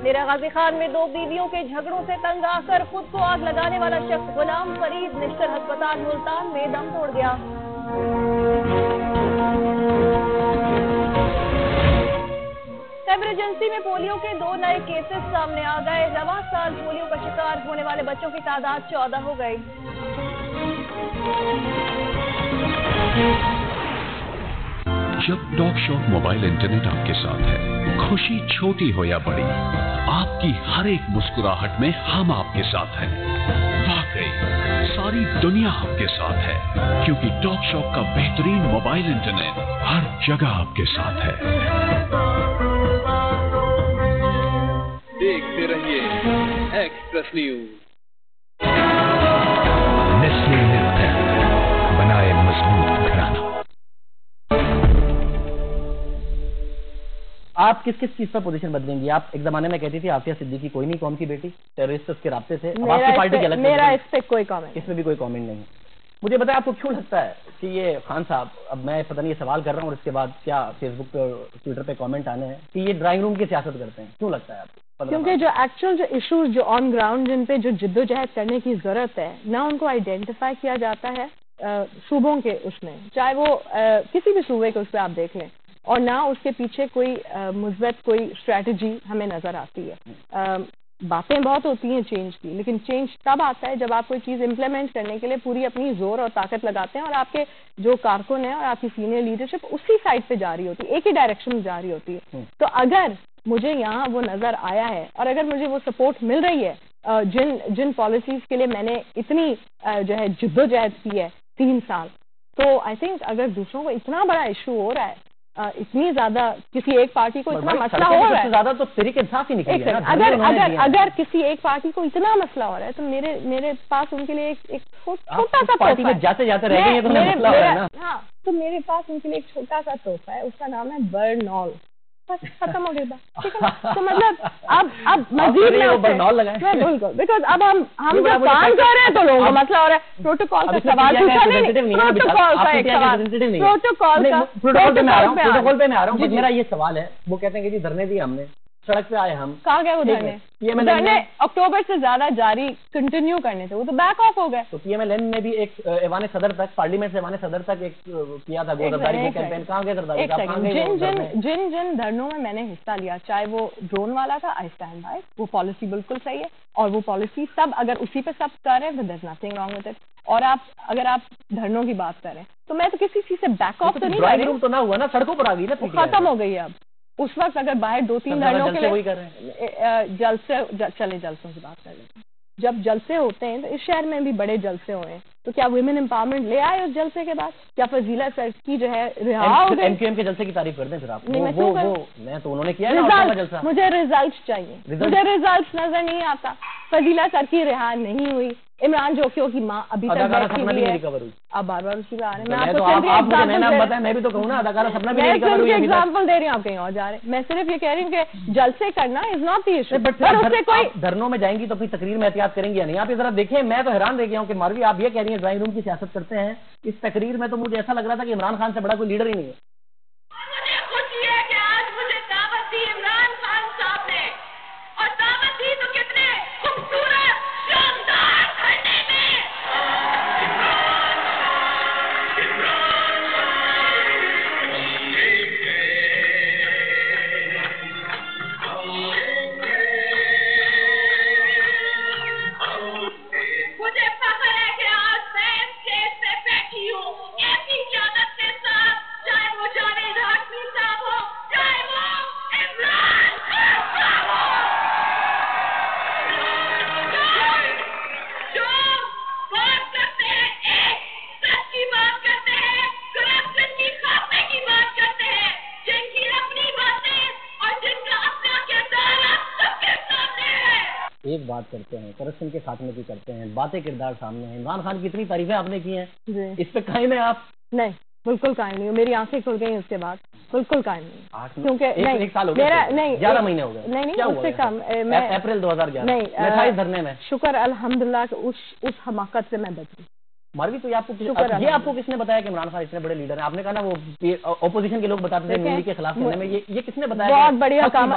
मेरा गाजी खान में 2 बीवियों के झगड़ों से तंग आकर खुद को आग लगाने वाला शख्स गुलाम फरीद निश्तर अस्पताल मुल्तान में दम तोड़ गया। इमरजेंसी में पोलियो के 2 नए केसेस सामने आ गए। रवां साल पोलियो का शिकार होने वाले बच्चों की तादाद 14 हो गई। जब टॉक शॉक मोबाइल इंटरनेट आपके साथ है, खुशी छोटी हो या बड़ी, आपकी हर एक मुस्कुराहट में हम आपके साथ हैं। वाकई सारी दुनिया आपके साथ है, क्योंकि टॉक शॉक का बेहतरीन मोबाइल इंटरनेट हर जगह आपके साथ है। देखते रहिए एक्सप्रेस न्यूज। नेस्ले मिल्क बनाए मजबूत घराना। आप किस किस चीज पर पोजीशन बदलेंगी? आप एक जमाने में कहती थी आफिया सिद्दीकी कोई नहीं कौम की बेटी, टेररिस्ट उसके रास्ते थे। अब आपकी पार्टी की अलग, मेरा इस पे कोई कमेंट, इसमें भी कोई कमेंट नहीं। मुझे बताया आपको क्यों लगता है कि ये खान साहब, अब मैं पता नहीं ये सवाल कर रहा हूँ और इसके बाद क्या फेसबुक पे और ट्विटर पे कमेंट आने हैं कि ये ड्राइंग रूम की सियासत करते हैं, क्यों लगता है आपको? क्योंकि जो एक्चुअल जो इश्यूज जो ऑन ग्राउंड जिन पे जो जिद्दोजहद करने की जरूरत है ना उनको आइडेंटिफाई किया जाता है सूबों के उसमें, चाहे वो किसी भी सूबे के उस पर आप देख लें, और ना उसके पीछे कोई मुस्बत कोई स्ट्रैटेजी हमें नजर आती है। बातें बहुत होती हैं चेंज की, लेकिन चेंज तब आता है जब आप कोई चीज़ इम्प्लीमेंट करने के लिए पूरी अपनी जोर और ताकत लगाते हैं और आपके जो कारकुन है और आपकी सीनियर लीडरशिप उसी साइड पे जा रही होती है, एक ही डायरेक्शन में जा रही होती है। तो अगर मुझे यहाँ वो नजर आया है और अगर मुझे वो सपोर्ट मिल रही है जिन पॉलिसीज के लिए मैंने इतनी जो है जिद्दोजहद की है 3 साल, तो आई थिंक अगर दूसरों को इतना बड़ा इशू हो रहा है, इतनी ज्यादा किसी एक पार्टी को इतना मसला हो रहा है, ज्यादा तो तरीके इंसाफ ही निकली है ना। अगर किसी एक पार्टी को इतना मसला हो रहा है तो मेरे पास उनके लिए एक छोटा सा पार्टी में जाते जाते रह गए हैं तो मसला हो रहा है ना। हाँ, तो मेरे पास उनके लिए एक छोटा सा तोहफा है, उसका नाम है बर्नॉल। बस खत्म हो गया, ठीक है। तो मतलब अब मजीद बिल्कुल, बिकॉज अब हम जब काम कर रहे हैं तो लोगों को मसला हो रहा है। प्रोटोकॉल का सवाल पूछा नहीं, प्रोटोकॉल का एक सवाल, प्रोटोकॉल पे मैं आ रहा हूँ। मेरा ये सवाल है, वो कहते हैं कि जी धरने दिए हमने, सड़क पे आए हम, कहाँ गए वो धरने अक्टूबर से ज्यादा जारी कंटिन्यू करने थे, वो तो बैक ऑफ हो गए। तो पीएमएलएन ने भी एक ऐवान सदर तक, पार्लियामेंट से ऐवान सदर तक एक किया था गोदरदारी की कैंपेन। कहाँ गए सरदारी? जिन धरनों में मैंने हिस्सा लिया, चाहे वो ड्रोन वाला था, आई स्टैंड बाय, वो पॉलिसी बिल्कुल सही है और वो पॉलिसी सब अगर उसी पे सब कर रहे हैं तो there is nothing wrong with it. और अगर आप धरनों की बात करें तो मैं तो किसी चीज से बैक ऑफ तो नहीं कर रही हूँ। तो ना हुआ ना, सड़कों पर आ गई ना, खत्म हो गई है। अब उस वक्त अगर बाहर 2-3 धरनों के लिए जलसे जलसों की बात कर लेते हैं, जब जलसे होते हैं तो इस शहर में भी बड़े जलसे हुए हैं, तो क्या वुमेन एम्पावरमेंट ले आए उस जलसे के बाद? क्या फजीला सर की जो है रिहा हो गई? एमक्यूएम के जलसे की तारीफ कर दें फिर आप? नहीं, मैं तो उन्होंने किया है जलसा। मुझे रिजल्ट चाहिए, मुझे रिजल्ट नजर नहीं आता। फजीला सर की रिहा नहीं हुई, इमरान जोखियों की माँ अभी तक बैठी हुई है, अब बार-बार उसी पे आ रहे हैं। मैं भी तो कहूँ ना, अदाकारा सपना भी नहीं रिकवर हुई। एग्जांपल दे रही हूँ, आप कहीं और जा रहे हैं। मैं सिर्फ ये कह रही हूँ कि जलसे करना is not the issue, but उससे कोई धरनों में जाएंगी तो अपनी तकरीर में एहतियात करेंगी या नहीं? आप ये जरा देखें, मैं तो हैरान रह गया हूँ कि मारवी आप ये कह रही हैं ड्राइंग रूम की सियासत करते हैं, इस तकरीर में तो मुझे ऐसा लग रहा था कि इमरान खान से बड़ा कोई लीडर ही नहीं है। मुझे खुशी है कि आज मुझे दावत दी इमरान खान साहब ने, और दावत दी तो कितने खूबसूरत शानदार धरने में। मुझे फख्र है कि आज मैं इस स्टेज पे बैठी हूँ ऐसी क़यादत के साथ, चाहे वो जावेद हाशमी साहब हो, चाहे वो इमरान खान साहब हो, जो बात करते हैं, एक सच की बात करते हैं, करप्शन की खात्मे की बात करते हैं, जिनकी अपनी बातें और जिनका अपना किरदार सबके सामने है। एक बात करते हैं, करप्शन के खात्मे की करते हैं, बातें किरदार सामने हैं। इमरान खान की इतनी तारीफें आपने की हैं, इस पे कायम है आप? नहीं, बिल्कुल कायम नहीं हूँ। मेरी आंखें खुल गई उसके बाद, बिल्कुल कायम नहीं, क्योंकि एक साल हो गया, मेरा नहीं 11 महीने हो गए। नहीं, उससे कम। मैं अप्रैल 2011 नहीं 28 धरने में, शुक्र अल्हम्दुलिल्लाह उस हमाकत से मैं बची। मारवी तो ये आपको किसने बताया कि इमरान खान इतने बड़े लीडर हैं? आपने कहा ना वो ओपोजिशन के लोग बताते थे मिली के खिलाफ करने में, ये किसने बताया? बहुत बढ़िया काम,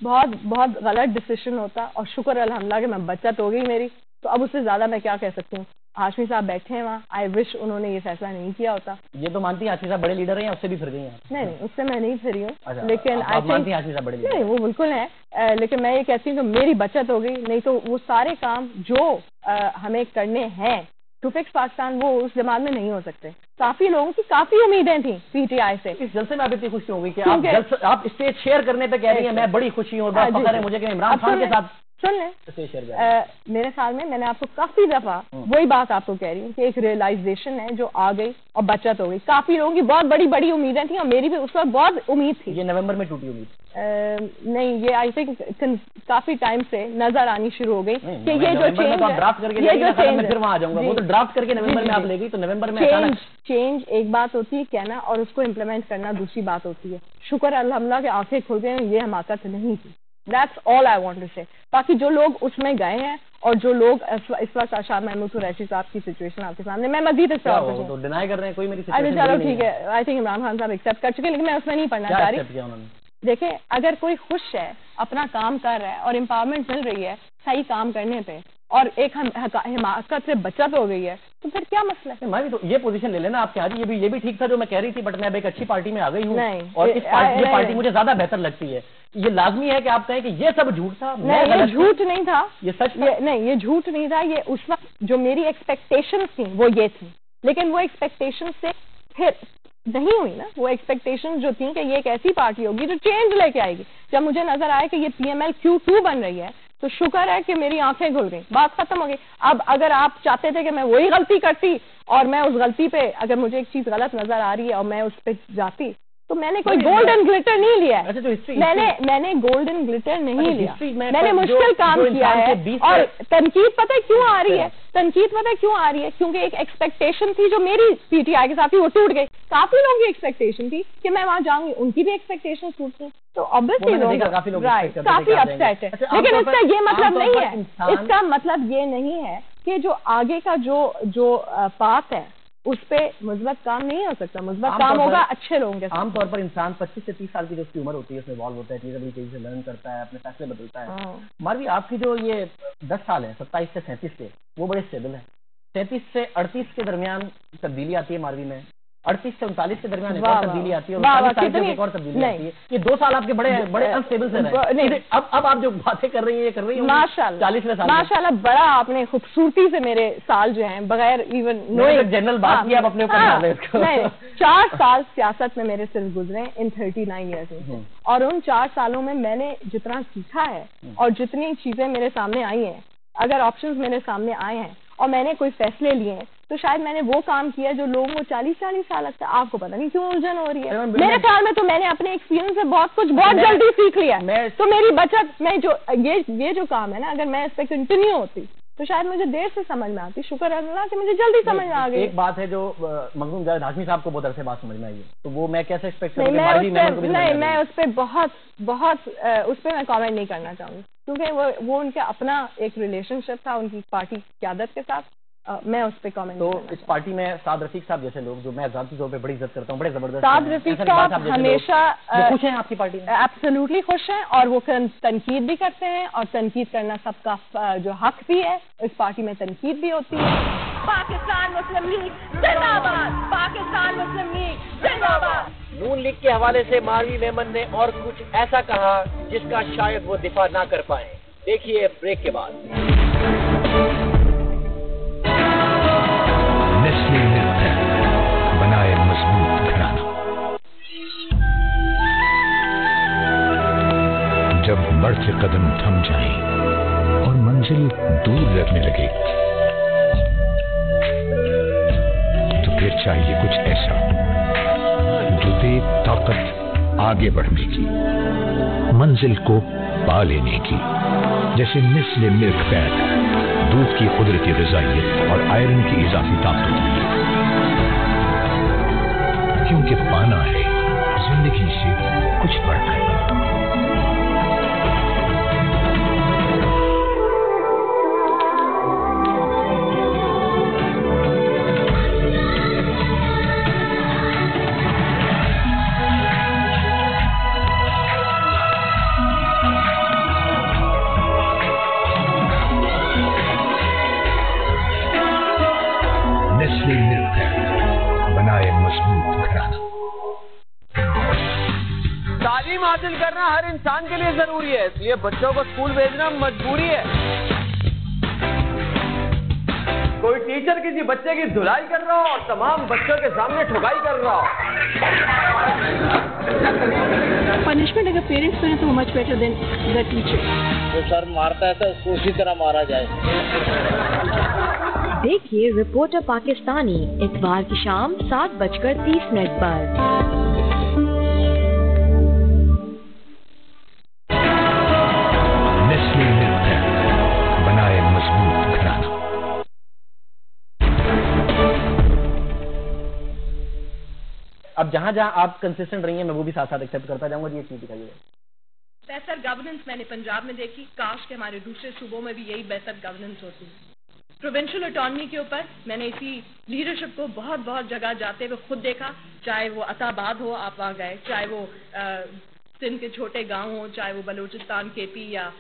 बहुत गलत डिसीजन होता, और शुक्र अल्हम्दुलिल्लाह कि मैं बचत हो गई मेरी। तो अब उससे ज्यादा मैं क्या कह सकती हूँ? हाशमी साहब बैठे हैं वहाँ, आई विश उन्होंने ये फैसला नहीं किया होता। ये तो मानती है हाशमी साहब बड़े लीडर हैं, उससे भी फिर गई हैं? नहीं, उससे मैं नहीं फिरी हूँ, लेकिन आप मानती हैं हाशमी साहब बड़े लीडर? नहीं, वो बिल्कुल है, लेकिन मैं ये कहती हूँ कि मेरी बचत हो गई। नहीं तो वो सारे काम जो हमें करने हैं टू फिक्स पाकिस्तान, वो उस जमात में नहीं हो सकते। काफी लोगों की काफी उम्मीदें थी पीटीआई से। इस जलसे में आप इतनी खुशी हो गई कि आप स्टेज शेयर करने पे कह रही हैं मैं बड़ी खुशी हूँ और बड़ा फख्र है मुझे कि इमरान खान के साथ सुन लें। मेरे ख्याल में मैंने आपको काफी दफा वही बात आपको कह रही हूँ कि एक रियलाइजेशन है जो आ गई और बचत हो गई। काफी लोगों की बहुत बड़ी बड़ी उम्मीदें थी और मेरी भी उस वक्त बहुत उम्मीद थी। ये नवंबर में टूटी उम्मीद? नहीं, ये आई थिंक काफी टाइम से नजर आनी शुरू हो गई कि ये जो चेंज ड्राफ्ट करके ये जो चेंज फिर वहां आ जाऊंगा, वो तो ड्राफ्ट करके नवंबर में आप ले गई, तो नवंबर में चेंज एक बात होती है कहना और उसको इम्प्लीमेंट करना दूसरी बात होती है। शुक्र अल्हम्दुलिल्लाह के आंखें खुल गई, ये हमाकत नहीं थी। That's all I want to say। बाकी जो लोग उसमें गए हैं और जो लोग इस वक्त शाह महमूद कुरैशी साहब की सिचुएशन आपके सामने, मैं मजीद इस तो डिनाई कर रहे हैं कोई मेरी सिचुएशन? चलो ठीक है, आई थिंक इमरान खान साहब एक्सेप्ट कर चुके, लेकिन मैं उसमें नहीं पढ़ना चाह रही। देखें, अगर कोई खुश है अपना काम कर रहा है और एम्पावरमेंट मिल रही है सही काम करने पे और एक हिमाकत से बचत हो गई है, तो फिर क्या मसला है? मैं भी तो ये पोजीशन ले लेना आपके आज, ये भी ठीक था जो मैं कह रही थी, बट मैं अब एक अच्छी पार्टी में आ गई हूँ और इस पार्टी मुझे ज्यादा बेहतर लगती है। ये लाजमी है कि आप कहें कि ये सब झूठ था? नहीं, ये झूठ नहीं था, ये सच नहीं, ये झूठ नहीं था। ये उस वक्त जो मेरी एक्सपेक्टेशंस थी वो ये थी, लेकिन वो एक्सपेक्टेशंस से फिर नहीं हुई ना। वो एक्सपेक्टेशंस जो थी कि ये एक ऐसी पार्टी होगी जो चेंज लेके आएगी। जब मुझे नजर आया कि ये PML Q2 बन रही है तो शुक्र है कि मेरी आंखें खुल गई, बात खत्म हो गई। अब अगर आप चाहते थे कि मैं वही गलती करती और मैं उस गलती पे, अगर मुझे एक चीज गलत नजर आ रही है और मैं उस पे जाती, तो मैंने कोई गोल्डन ग्लिटर नहीं लिया है। मैंने गोल्डन ग्लिटर नहीं लिया, मैंने मुश्किल काम किया है। और तनकीद पता है क्यों आ रही है? तनकीद पता है क्यों आ रही है? क्योंकि एक एक्सपेक्टेशन थी जो मेरी PTI के साथ थी, वो टूट गई। काफी लोगों की एक्सपेक्टेशन थी कि मैं वहां जाऊंगी, उनकी भी एक्सपेक्टेशन टूट गई, तो ऑब्वियसली काफी अपसेट है। लेकिन इसका ये मतलब नहीं है, इसका मतलब ये नहीं है कि जो आगे का जो पाथ है उस पे मुस्बत काम नहीं हो सकता। मुस्बत काम होगा अच्छे लोगों के साथ। आमतौर पर इंसान 25 से 30 साल की जो उसकी उम्र होती है उसमें इवॉल्व होता है, चीजें बड़ी तेजी से लर्न करता है, अपने फैसले बदलता है। मारवी, आपकी जो ये 10 साल है 27 से 37 के, वो बड़े स्टेबल है। 33 से 38 के दरमियान तब्दीली आती है मारवी में, 38 से 39 के दरमियान एक और तब्दीली आती है और 40 साल के एक और तब्दीली आती है। ये 2 साल आपके बड़े अनस्टेबल से रहे। अब आप जो बातें कर रही हैं ये कर रही हैं माशाल्लाह 40वें साल माशाल्लाह। बड़ा आपने खूबसूरती से मेरे साल जो हैं बगैर इवन नोइंग जनरल बात की आप अपने ऊपर नहीं 4 साल सियासत में मेरे सिर्फ गुजरे इन 39 ईयर्स में, और उन 4 सालों में मैंने जितना सीखा है और जितनी चीजें मेरे सामने आई हैं, अगर ऑप्शंस मेरे सामने आए हैं और मैंने कोई फैसले लिए हैं, तो शायद मैंने वो काम किया जो लोगों को 40 साल लगता है। आपको पता नहीं क्यों उलझन हो रही है। मेरे ख्याल में तो मैंने अपने एक्सपीरियंस से बहुत कुछ बहुत जल्दी सीख लिया। तो मेरी बचत में जो ये जो काम है ना, अगर मैं इस पे कंटिन्यू होती तो शायद मुझे देर से समझ में आती। शुक्र अल्लाह कि मुझे जल्दी समझ में आ गई। एक बात है जो मखदूम जावेद हाशमी साहब को बहुत अरसे बात समझ में आई है, तो वो मैं कैसे एक्सपेक्ट करूं? मैं उस पर बहुत उस पर मैं कमेंट नहीं करना चाहूंगी, क्योंकि वो उनका अपना एक रिलेशनशिप था उनकी पार्टी क़यादत के साथ। मैं उस पे कमेंट तो इस पार्टी में साद रफीक साहब जैसे लोग जो मैं ज़ाती तौर पे बड़ी इज्जत करता हूँ, बड़े जबरदस्त साद रफीक साहब हमेशा खुश हैं आपकी पार्टी में? एब्सोल्युटली खुश हैं, और वो तनकीद भी करते हैं, और तनकीद करना सबका जो हक भी है। इस पार्टी में तनकीद भी होती है। पाकिस्तान मुस्लिम लीग जिंदाबाद, पाकिस्तान मुस्लिम लीग जिंदाबाद। नून लीग के हवाले से मारवी मेमन ने और कुछ ऐसा कहा जिसका शायद वो दिफा ना कर पाए। देखिए ब्रेक के बाद। नेस्ले मिल्क बनाए मजबूत घराना। जब बढ़ते कदम थम जाएं और मंजिल दूर लगने लगे, तो फिर चाहिए कुछ ऐसा जो दे ताकत आगे बढ़ने की, मंजिल को पा लेने की। जैसे नेस्ले मिल्क पैक, दूध की कुदरती ग़िज़ाइयत और आयरन की इजाफी ताकत, क्योंकि पाना है जिंदगी से कुछ बढ़कर। तालीम हासिल करना हर इंसान के लिए जरूरी है, इसलिए बच्चों को स्कूल भेजना मजबूरी है। कोई टीचर किसी बच्चे की धुलाई कर रहा हो और तमाम बच्चों के सामने ठुकाई कर रहा हो। पनिशमेंट अगर पेरेंट्स करें तो much better than the teacher. जो सर मारता है तो उसको उसी तरह मारा जाए। देखिए रिपोर्टर पाकिस्तानी इतवार की शाम 7:30 पर। अब जहाँ जहाँ आप कंसिस्टेंट रही हैं मैं वो भी साथ साथ एक्सेप्ट करता जाऊंगा। ये चीज दिखाइए। बेहतर गवर्नेंस मैंने पंजाब में देखी, काश के हमारे दूसरे सूबों में भी यही बेहतर गवर्नेंस होती। प्रोविंशियल ऑटोनॉमी के ऊपर मैंने इसी लीडरशिप को बहुत जगह जाते हुए खुद देखा, चाहे वो अताबाद हो, आप वहाँ गए, चाहे वो सिंध के छोटे गांव हो, चाहे वो बलूचिस्तान, केपी या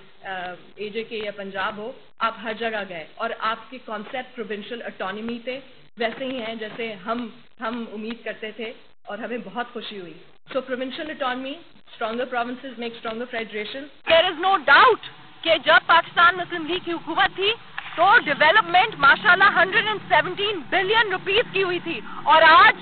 AJK या पंजाब हो, आप हर जगह गए और आपके कॉन्सेप्ट प्रोविंशियल ऑटोनॉमी थे वैसे ही हैं जैसे हम उम्मीद करते थे और हमें बहुत खुशी हुई. So provincial autonomy, stronger provinces make stronger federation. There is no doubt कि जब पाकिस्तान मुस्लिम लीग की हुकूमत थी तो डेवलपमेंट माशाल्लाह 117 बिलियन रुपीस की हुई थी और आज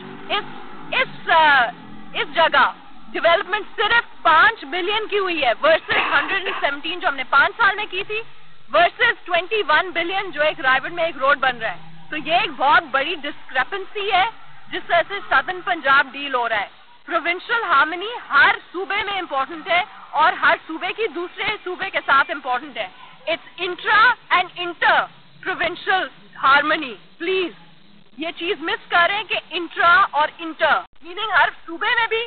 इस जगह डेवलपमेंट सिर्फ 5 बिलियन की हुई है वर्सेस 117 जो हमने 5 साल में की थी वर्सेस 21 बिलियन जो एक रायबन में एक रोड बन रहा है. तो ये एक बहुत बड़ी डिस्क्रेपेंसी है जिस तरह से सदर्न पंजाब डील हो रहा है. प्रोविंशियल हार्मनी हर सूबे में इम्पोर्टेंट है और हर सूबे की दूसरे सूबे के साथ इम्पोर्टेंट है. It's intra and inter provincial harmony. Please ये चीज मिस कर रहे हैं कि इंट्रा और इंटर मीनिंग हर सूबे में भी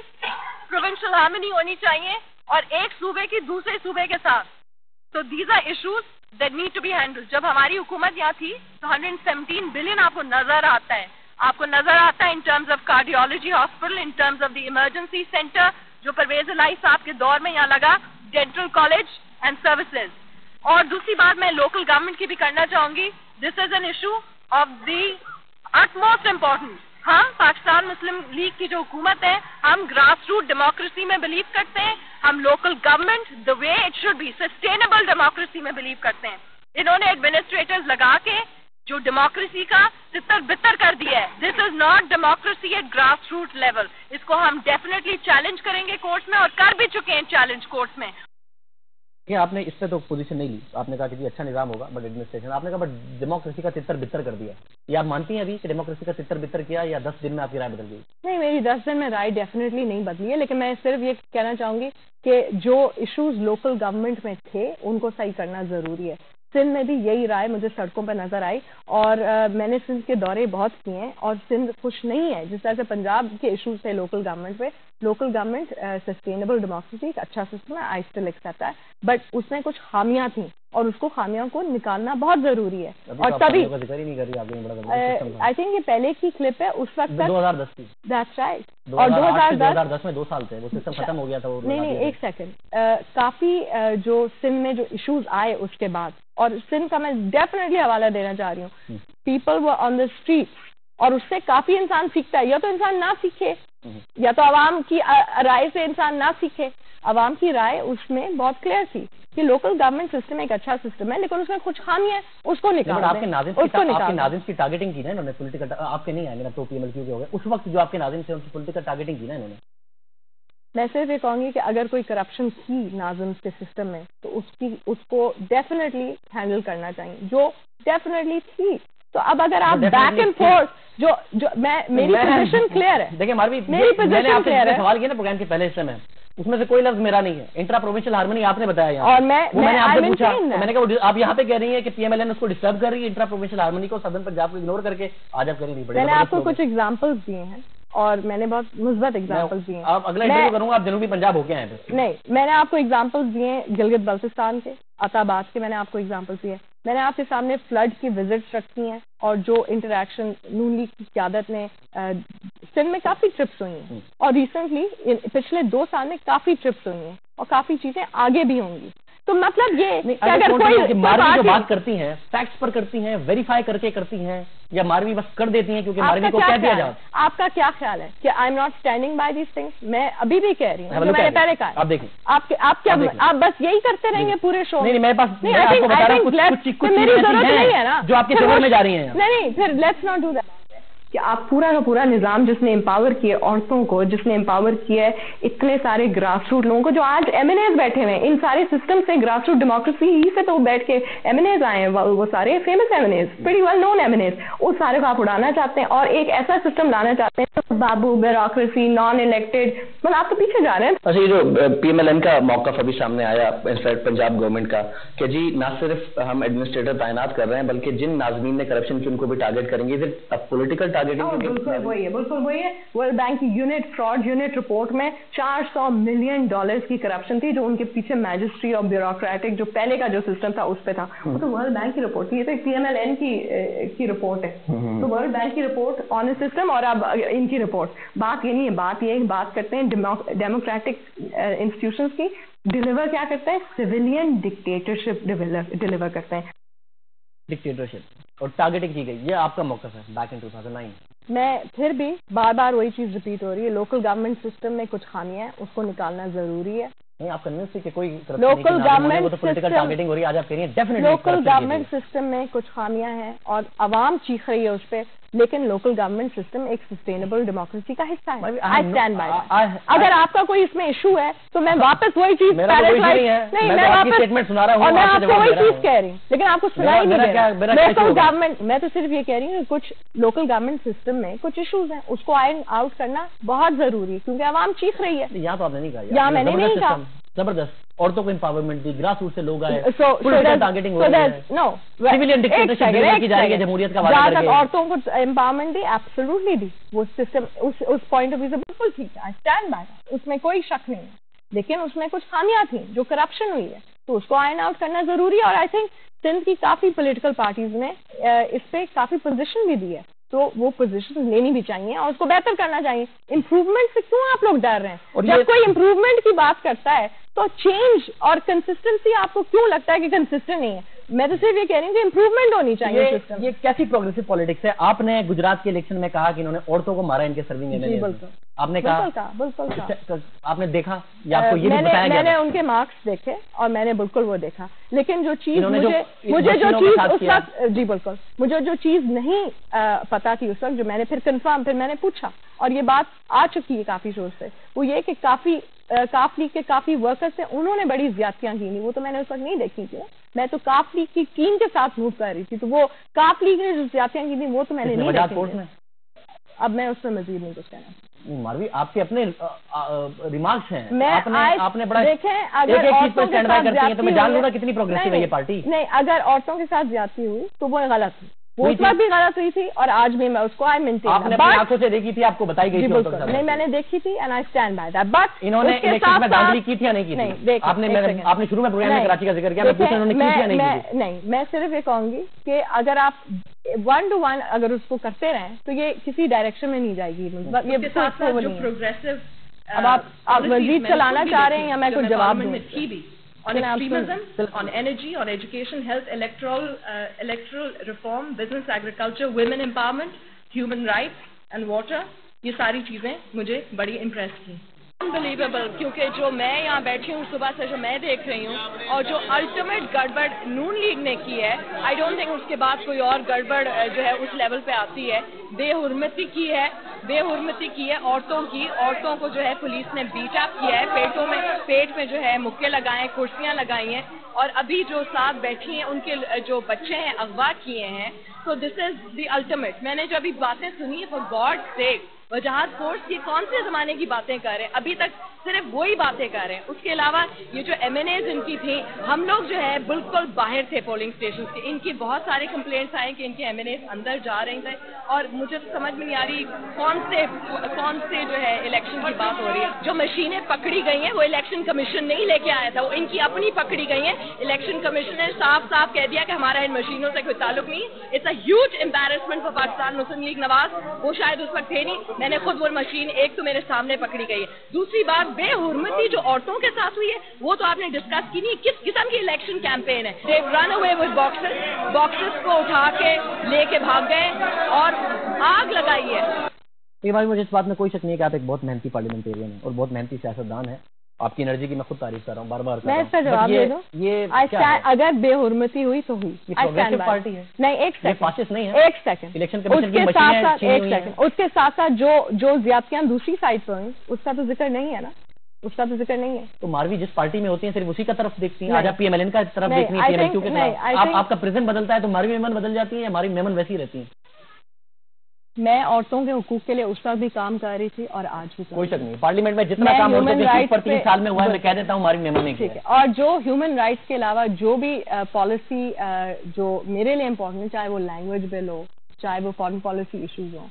प्रोविंशियल हार्मनी होनी चाहिए और एक सूबे की दूसरे सूबे के साथ. तो these are issues that need to be handled. जब हमारी हुकूमत यहाँ थी तो 117 बिलियन आपको नजर आता है. आपको नजर आता है in terms of cardiology hospital, in terms of the emergency centre जो परवेज इलाही साहब के दौर में यहाँ लगा, डेंटल कॉलेज एंड सर्विसेज. और दूसरी बात मैं लोकल गवर्नमेंट की भी करना चाहूंगी. This is an issue of the utmost importance. हम पाकिस्तान मुस्लिम लीग की जो हुकूमत है हम ग्रास रूट डेमोक्रेसी में बिलीव करते हैं. हम local government the way it should be sustainable democracy में बिलीव करते हैं. इन्होंने एडमिनिस्ट्रेटर्स लगा के जो डेमोक्रेसी का तितर बितर कर दिया है. This is not democracy at grass root level. इसको हम डेफिनेटली चैलेंज करेंगे कोर्ट्स में और कर भी चुके हैं चैलेंज कोर्ट्स में. कि आपने इस पे तो पोजीशन नहीं ली. आपने कहा कि जी अच्छा निजाम होगा बट एडमिनिस्ट्रेशन, आपने कहा बट डेमोक्रेसी का तितर बितर कर दिया. ये आप मानती हैं अभी कि डेमोक्रेसी का तितर बितर किया या 10 दिन में आपकी राय बदल गई? नहीं, मेरी 10 दिन में राय डेफिनेटली नहीं बदली है, लेकिन मैं सिर्फ ये कहना चाहूंगी कि जो इश्यूज लोकल गवर्नमेंट में थे उनको सही करना जरूरी है. सिंध में भी यही राय मुझे सड़कों पर नजर आई और मैंने सिंध के दौरे बहुत किए हैं और सिंध खुश नहीं है जिस तरह से पंजाब के इश्यूज थे लोकल गवर्नमेंट पे. लोकल गवर्नमेंट सस्टेनेबल डेमोक्रेसी एक अच्छा सिस्टम है, I still accept that, but उसमें कुछ खामियां थी और उसको खामियों को निकालना बहुत जरूरी है. और तभी आई थिंक ये पहले की क्लिप है उस वक्त 2010 की. That's right. और 2010 में 2 साल थे वो सिस्टम खत्म हो गया था. वो नहीं एक सेकंड. काफी जो सिंध में जो इश्यूज आए उसके बाद, और सिंध का मैं डेफिनेटली हवाला देना चाह रही हूँ, people were on the street और उससे काफी इंसान सीखता है. या तो इंसान ना सीखे या तो आवाम की राय से इंसान ना सीखे. आवाम की राय उसमें बहुत क्लियर थी कि लोकल गवर्नमेंट सिस्टम एक अच्छा सिस्टम है लेकिन उसमें कुछ खामी है, उसको निकाल. आपके नाज़िम की टारगेटिंग की ना इन्होंने पोलिटिकल. आपके नहीं आएंगे ना तो PMLQ के हो गए. उस वक्त जो आपके नाज़िम थे उनकी पोलिटिकल टारगेटिंग की ना इन्होंने. मैं सिर्फ ये कहूंगी कि अगर कोई करप्शन थी नाज़िम के सिस्टम में तो उसको डेफिनेटली हैंडल करना चाहिए, जो डेफिनेटली थी. तो अब अगर आप बैक एंड फोर्थ जो मेरी पोजीशन क्लियर है. देखिए मारवी, मैंने आपसे सवाल किया ना प्रोग्राम के पहले हिस्से में, उसमें से कोई लफ्ज मेरा नहीं है. इंट्रा प्रोविंशियल हार्मनी आपने बताया यहाँ और मैंने आपसे पूछा, मैंने कहा आप यहाँ पे कह रही है कि PMLN उसको डिस्टर्ब कर रही है इंट्रा प्रोविंशियल हार्मनी को, सदर्न पंजाब को इग्नोर करके आज आप कर रही. मैंने आपको कुछ एग्जाम्पल्स दिए हैं और मैंने बहुत मुस्बत एग्जाम्पल्स दिए हैं. आप अगला इंटरव्यू करूंगा आप जनूबी पंजाब होके आए थे. नहीं, मैंने आपको एग्जाम्पल्स दिए गिलगित बल्तिस्तान के, अताबाद के, मैंने आपको एग्जाम्पल्स दिए. मैंने आपके सामने फ्लड की विजिट्स रखी हैं और जो इंटरेक्शन नून लीग की क़यादत ने सिंध में काफी ट्रिप्स हुई हैं और रिसेंटली पिछले 2 साल में काफी ट्रिप्स हुई हैं और काफी चीजें आगे भी होंगी. तो मतलब ये अगर कोई मारवी जो बात करती हैं फैक्ट्स पर करती हैं, वेरीफाई करके करती हैं, या मारवी बस कर देती हैं क्योंकि मारवी को कह दिया जाए? आपका क्या ख्याल है कि I am not standing by this things? मैं अभी भी कह रही हूँ, मैंने पहले कहा. आप देखिए आप बस यही करते रहेंगे पूरे शो? नहीं, मेरे पास आपको बता रहा हूँ कुछ मेरी जरूरत नहीं है ना जो आपके फेवर में जा रही हैं. नहीं, फिर लेट्स नॉट डू दैट. कि आप पूरा का पूरा निजाम जिसने एम्पावर किए औरतों को, जिसने एम्पावर किया है इतने सारे ग्रास रूट लोगों को जो आज MNAs बैठे हुए हैं, इन सारे सिस्टम से ग्रास रूट डेमोक्रेसी ही से तो बैठ के MNAs आए हैं, वो सारे famous MNAs, pretty well known MNAs, उस सारे को आप उड़ाना चाहते हैं और एक ऐसा सिस्टम लाना चाहते हैं बाबू ब्यूरोक्रेसी नॉन इलेक्टेड. मतलब आप तो पीछे जा रहे हैं. अच्छा, ये जो PMLN का मौक़िफ़ अभी सामने आया इनफैक्ट पंजाब गवर्नमेंट का कि जी ना सिर्फ हम एडमिनिस्ट्रेटर तैनात कर रहे हैं बल्कि जिन नाज़मीन ने करप्शन की उनको भी टारगेट करेंगे. पोलिटिकल बिल्कुल वही है. वर्ल्ड बैंक की यूनिट फ्रॉड यूनिट रिपोर्ट में $400 मिलियन की करप्शन थी जो उनके पीछे मैजिस्ट्री और ब्यूरोक्रेटिक जो पहले का जो सिस्टम था उस पे था. वो तो वर्ल्ड बैंक की रिपोर्ट थी, ये तो PMLN की रिपोर्ट है. तो वर्ल्ड बैंक की रिपोर्ट ऑन सिस्टम और अब इनकी रिपोर्ट। बात ये नहीं है, बात ये बात करते हैं डेमोक्रेटिक इंस्टीट्यूशंस की। डिलीवर क्या करते हैं? सिविलियन डिक्टेटरशिप डिलीवर करते हैं। डिक्टेटरशिप और टारगेटिंग की गई, ये आपका मौक़िफ़ है बैक इन 2009। मैं फिर भी बार बार वही चीज़ रिपीट हो रही है, लोकल गवर्नमेंट सिस्टम में कुछ खामियां हैं, उसको निकालना जरूरी है। नहीं, आप कन्विंस थी कि कोई लोकल गवर्नमेंट वो तो पॉलिटिकल टारगेटिंग हो रही है, आज आप कह रही हैं डेफिनेटली लोकल गवर्नमेंट सिस्टम में कुछ खामियां हैं और आवाम चीख रही है उस पर, लेकिन लोकल गवर्नमेंट सिस्टम एक सस्टेनेबल डेमोक्रेसी का हिस्सा है। I stand by. अगर आपका कोई इसमें इशू है तो मैं वापस वही चीज मैं आपको वही चीज कह रही हूँ, लेकिन आपको सुनाई नहीं दे रहा। लोकल गवर्नमेंट, मैं तो सिर्फ ये कह रही हूँ कुछ लोकल गवर्नमेंट सिस्टम में कुछ इशूज हैं, उसको आयरन आउट करना बहुत जरूरी है, क्योंकि आवाम चीख रही है। यहाँ तो आपने नहीं कहा, यहाँ मैंने नहीं कहा। जबरदस्त औरतों को एम्पावरमेंट दी, ग्रास रूट से लोग आए, टारगेटिंग हो रही है, सिविलियन डिक्टेटरशिप की जा रही है, जमहूरियत का वादा करके। औरतों को एम्पावरमेंट दी, एब्सोल्युटली दी, वो सिस्टम उस पॉइंट ऑफ व्यू से बिल्कुल ठीक है, आई स्टैंड बाय, उसमें कोई शक नहीं है। लेकिन उसमें कुछ खामियां थी, जो करप्शन हुई है, तो उसको आयरन आउट करना जरूरी है। और आई थिंक सिंध की काफी पॉलिटिकल पार्टीज ने इस पे काफी पोजीशन भी दी है, तो वो पोजीशन लेनी भी चाहिए और उसको बेहतर करना चाहिए। इम्प्रूवमेंट से क्यों आप लोग डर रहे हैं? और जब कोई इम्प्रूवमेंट की बात करता है तो चेंज और कंसिस्टेंसी आपको क्यों लगता है कि कंसिस्टेंट नहीं है? मैं तो सिर्फ ये कह रही हूँ कि इम्प्रूवमेंट होनी चाहिए सिस्टम। ये कैसी प्रोग्रेसिव पॉलिटिक्स है? आपने गुजरात के इलेक्शन में कहा कि इन्होंने औरतों को मारा इनके सर्विंग एमएलए, आपने कहा, बिल्कुल आपने देखा या आपको ये भी बताया गया? मैंने उनके मार्क्स देखे और मैंने बिल्कुल वो देखा, लेकिन जो चीज मुझे जो चीज उस वक्त, जी बिल्कुल, मुझे जो चीज नहीं पता थी उस वक्त, जो मैंने फिर कंफर्म, फिर मैंने पूछा और ये बात आ चुकी है काफी जोर से, वो ये कि काफ लीग के काफी वर्कर्स थे, उन्होंने बड़ी ज्यादतियां की थी, वो तो मैंने उस वक्त नहीं देखी थी, मैं तो काफ लीग की टीम के साथ मूव कर रही थी, तो वो काफ लीग ने जो ज्यादतियां की थी वो तो मैंने नहीं देखी। अब मैं उसमें मजीद नहीं कुछ कहना। मारवी, आपके अपने रिमार्क्स हैं, आपने बड़ा देखें, अगर एक चीज पर स्टैंड बाय करती है तो मैं जान लूंगा कितनी प्रोग्रेसिव है ये पार्टी। नहीं, अगर औरतों के साथ ज्यादती हुई तो वो गलत हुई, वो उस वक्त भी गलत हुई थी और आज भी मैं उसको आई मेंटेन। आपने अपनी आंखों से देखी थी, आपको बताई गई थी? नहीं, मैंने देखी थी and I stand by that. But इन्होंने इलेक्शन में धांधली की थी या नहीं की थी? आपने शुरू में प्रोग्राम में कराची का जिक्र किया, मैं पूछ रहा हूं उन्होंने की थी या नहीं की? नहीं, मैं सिर्फ ये कहूंगी कि अगर आप 1 to 1 अगर उसको करते रहें तो ये किसी डायरेक्शन में नहीं जाएगी। ये प्रोग्रेसिव, अब आप मजीद चलाना चाह रहे हैं या मैं कुछ जवाब दूं? On extremism, on energy, on education, health, electoral reform, business, agriculture, women empowerment, human rights and water, ये सारी चीजें मुझे बड़ी इम्प्रेस की। अनबिलीवेबल, क्योंकि जो मैं यहाँ बैठी हूँ सुबह से जो मैं देख रही हूँ और जो अल्टीमेट गड़बड़ नून लीग ने की है, आई डोंट थिंक उसके बाद कोई और गड़बड़ जो है उस लेवल पे आती है। बेहुरमती की है औरतों की, औरतों को जो है पुलिस ने बीट अप किया है, पेट में जो है मुक्के लगाए, कुर्सियां लगाई हैं और अभी जो साथ बैठी हैं उनके जो बच्चे हैं अगवा किए हैं। तो दिस इज द अल्टीमेट। मैंने जो अभी बातें सुनी, for God sake, Wajahat force, ये कौन से जमाने की बातें कर रहे हैं? अभी तक सिर्फ वही बातें कर रहे हैं। उसके अलावा ये जो एमएनएज इनकी थी, हम लोग जो है बिल्कुल बाहर थे पोलिंग स्टेशन के, इनकी बहुत सारे कंप्लेंट्स आए कि इनके एमएनएज अंदर जा रहे थे और मुझे तो समझ में नहीं आ रही कौन से जो है इलेक्शन की बात हो रही है। जो मशीनें पकड़ी गई हैं वो इलेक्शन कमीशन नहीं लेके आया था, वो इनकी अपनी पकड़ी गई हैं। इलेक्शन कमीशन ने साफ साफ कह दिया कि हमारा इन मशीनों से कोई ताल्लुक नहीं। It's a huge embarrassment for Pakistan Muslim league Nawaz. वो शायद उस वक्त थे नहीं, मैंने खुद वो मशीन एक तो मेरे सामने पकड़ी गई है। दूसरी बात, बेहुरमती जो औरतों के साथ हुई है वो तो आपने डिस्कस की नहीं। किस किस्म की इलेक्शन कैंपेन है? They run away with boxes को उठा के लेके भाग गए और आग लगाई है। ये भाई, मुझे इस बात में कोई शक नहीं है कि आप एक बहुत मेहनती पार्लियामेंटेरियन है और बहुत मेहनती सियासतदान है। आपकी एनर्जी की मैं खुद तारीफ कर रहा हूँ, बार-बार मैं इसका जवाब दे दूं। ये अगर बेहुरमती हुई तो हुई। प्रोग्रेसिव पार्टी है। नहीं, एक सेकंड, फासिस्ट नहीं है। एक सेकंड, इलेक्शन कमीशन की मशीन है, एक सेकंड, उसके साथ साथ जो ज्यादतियां दूसरी साइड पर हुई उसका तो जिक्र नहीं है ना, उसका तो जिक्र नहीं है। तो मारवी जिस पार्टी में होती है सिर्फ उसी का तरफ देखती हैं। आज आप पीएमएलएन का तरफ देखती हैं, पीएमएलक्यू के खिलाफ। आपका प्रेजेंट बदलता है तो मारवी मेमन बदल जाती है या मारवी मेमन वैसी रहती है? मैं औरतों के हुकूक के लिए उस वक्त भी काम कर रही थी और आज भी कोई शक नहीं। पार्लियामेंट में जितना काम औरतों पर 3 साल में हुआ है, मैं कह देता हूँ मारवी मेमन ने किया। और जो ह्यूमन राइट्स के अलावा जो भी पॉलिसी जो मेरे लिए इम्पोर्टेंट है, चाहे वो लैंग्वेज बिल हो, चाहे वो फॉरेन पॉलिसी इशूज हो,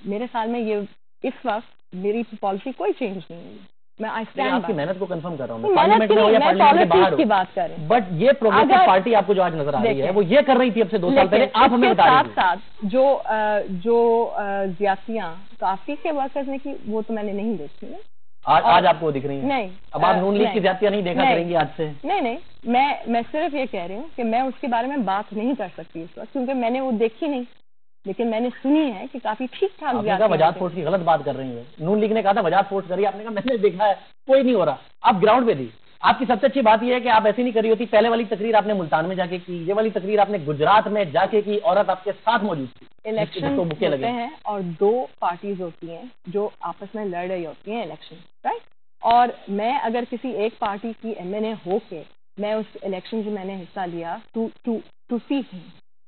मेरे ख्याल में ये इस वक्त मेरी पॉलिसी कोई चेंज नहीं हुई। मैं आई लेकिन स्टैंड आपकी मेहनत को कंफर्म कर रहा हूँ, मेहनत की में हो या मैं पार्लियामेंट के बाहर पॉलिटिक्स की हो। बात कर रही हूँ। बट ये प्रोग्रेसिव पार्टी आपको जो आज नजर आ रही है वो ये कर रही थी अब से 2 साल पहले, आप हमें बता रहे थे। साथ जो ज्यादतियां काफी के वर्कर्स ने की वो तो मैंने नहीं देखी ना। आज आपको दिख रही है? नहीं। अब आप नून लीग की ज्यादतियां नहीं देखा करेंगी आज से? नहीं, मैं सिर्फ ये कह रही हूँ कि मैं उसके बारे में बात नहीं कर सकती इस वक्त, क्योंकि मैंने वो देखी नहीं, लेकिन मैंने सुनी है कि काफी ठीक ठाक। आपने कहा वजाहत फोर्स की गलत बात कर रही है, नून लीग ने कहा था वजाहत फोर्स करी, आपने कहा मैंने देखा है कोई नहीं हो रहा। आप ग्राउंड पे थी। आपकी सबसे अच्छी बात यह है कि आप ऐसी नहीं करी होती। पहले वाली तकरीर आपने मुल्तान में जाके की, ये वाली तकरीर आपने गुजरात में जाके की, औरत आपके साथ मौजूद थी। इलेक्शन होते हैं और 2 पार्टीज होती हैं जो आपस में लड़ रही होती हैं इलेक्शन, राइट। और मैं अगर किसी एक पार्टी की MNA होके मैं उस इलेक्शन जो मैंने हिस्सा लिया टू सी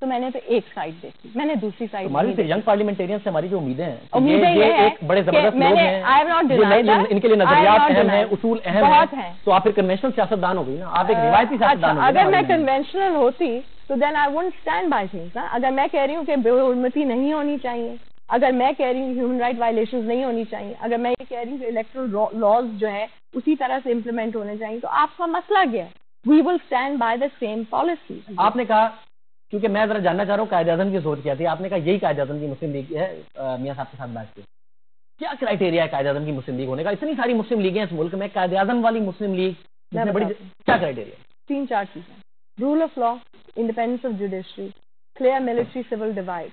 तो मैंने तो एक साइड देखी, मैंने दूसरी साइड हमारी यंग पार्लियामेंटियन से हमारी जो उम्मीदें हैं ये एक बड़े जबरदस्त लोग हैं, इनके लिए नजरियात अहम हैं, उसूल अहम हैं, तो आप फिर कन्वेंशनल सियासतदान हो गई ना, आप एक रिवायती सियासतदान हो गई। अगर मैं कन्वेंशनल होती तो then I wouldn't stand by things ना। अगर मैं कह रही हूँ कि बेहुरमती नहीं होनी चाहिए, अगर मैं कह रही हूँ ह्यूमन राइट वायलेशंस नहीं होनी चाहिए, अगर मैं ये कह रही हूँ कि इलेक्टोरल लॉज जो है उसी तरह से इम्प्लीमेंट होने चाहिए, तो आपका मसला क्या है? We will stand by the same policy. आपने कहा, क्योंकि मैं जरा जानना चाह रहा हूँ कायदे-ए-आज़म की सोच क्या थी, आपने कहा यही कायदे-ए-आज़म की मुस्लिम लीग है। मियां साहब के साथ बात की, क्या क्राइटेरिया है कायदे-ए-आज़म की मुस्लिम लीग होने का? इतनी सारी मुस्लिम लीगें इस मुल्क में, कायदे-ए-आज़म वाली मुस्लिम लीग जितने बड़ी, क्या क्राइटेरिया? 3-4 चीजें: rule of law, independence of judiciary, clear military civil divide,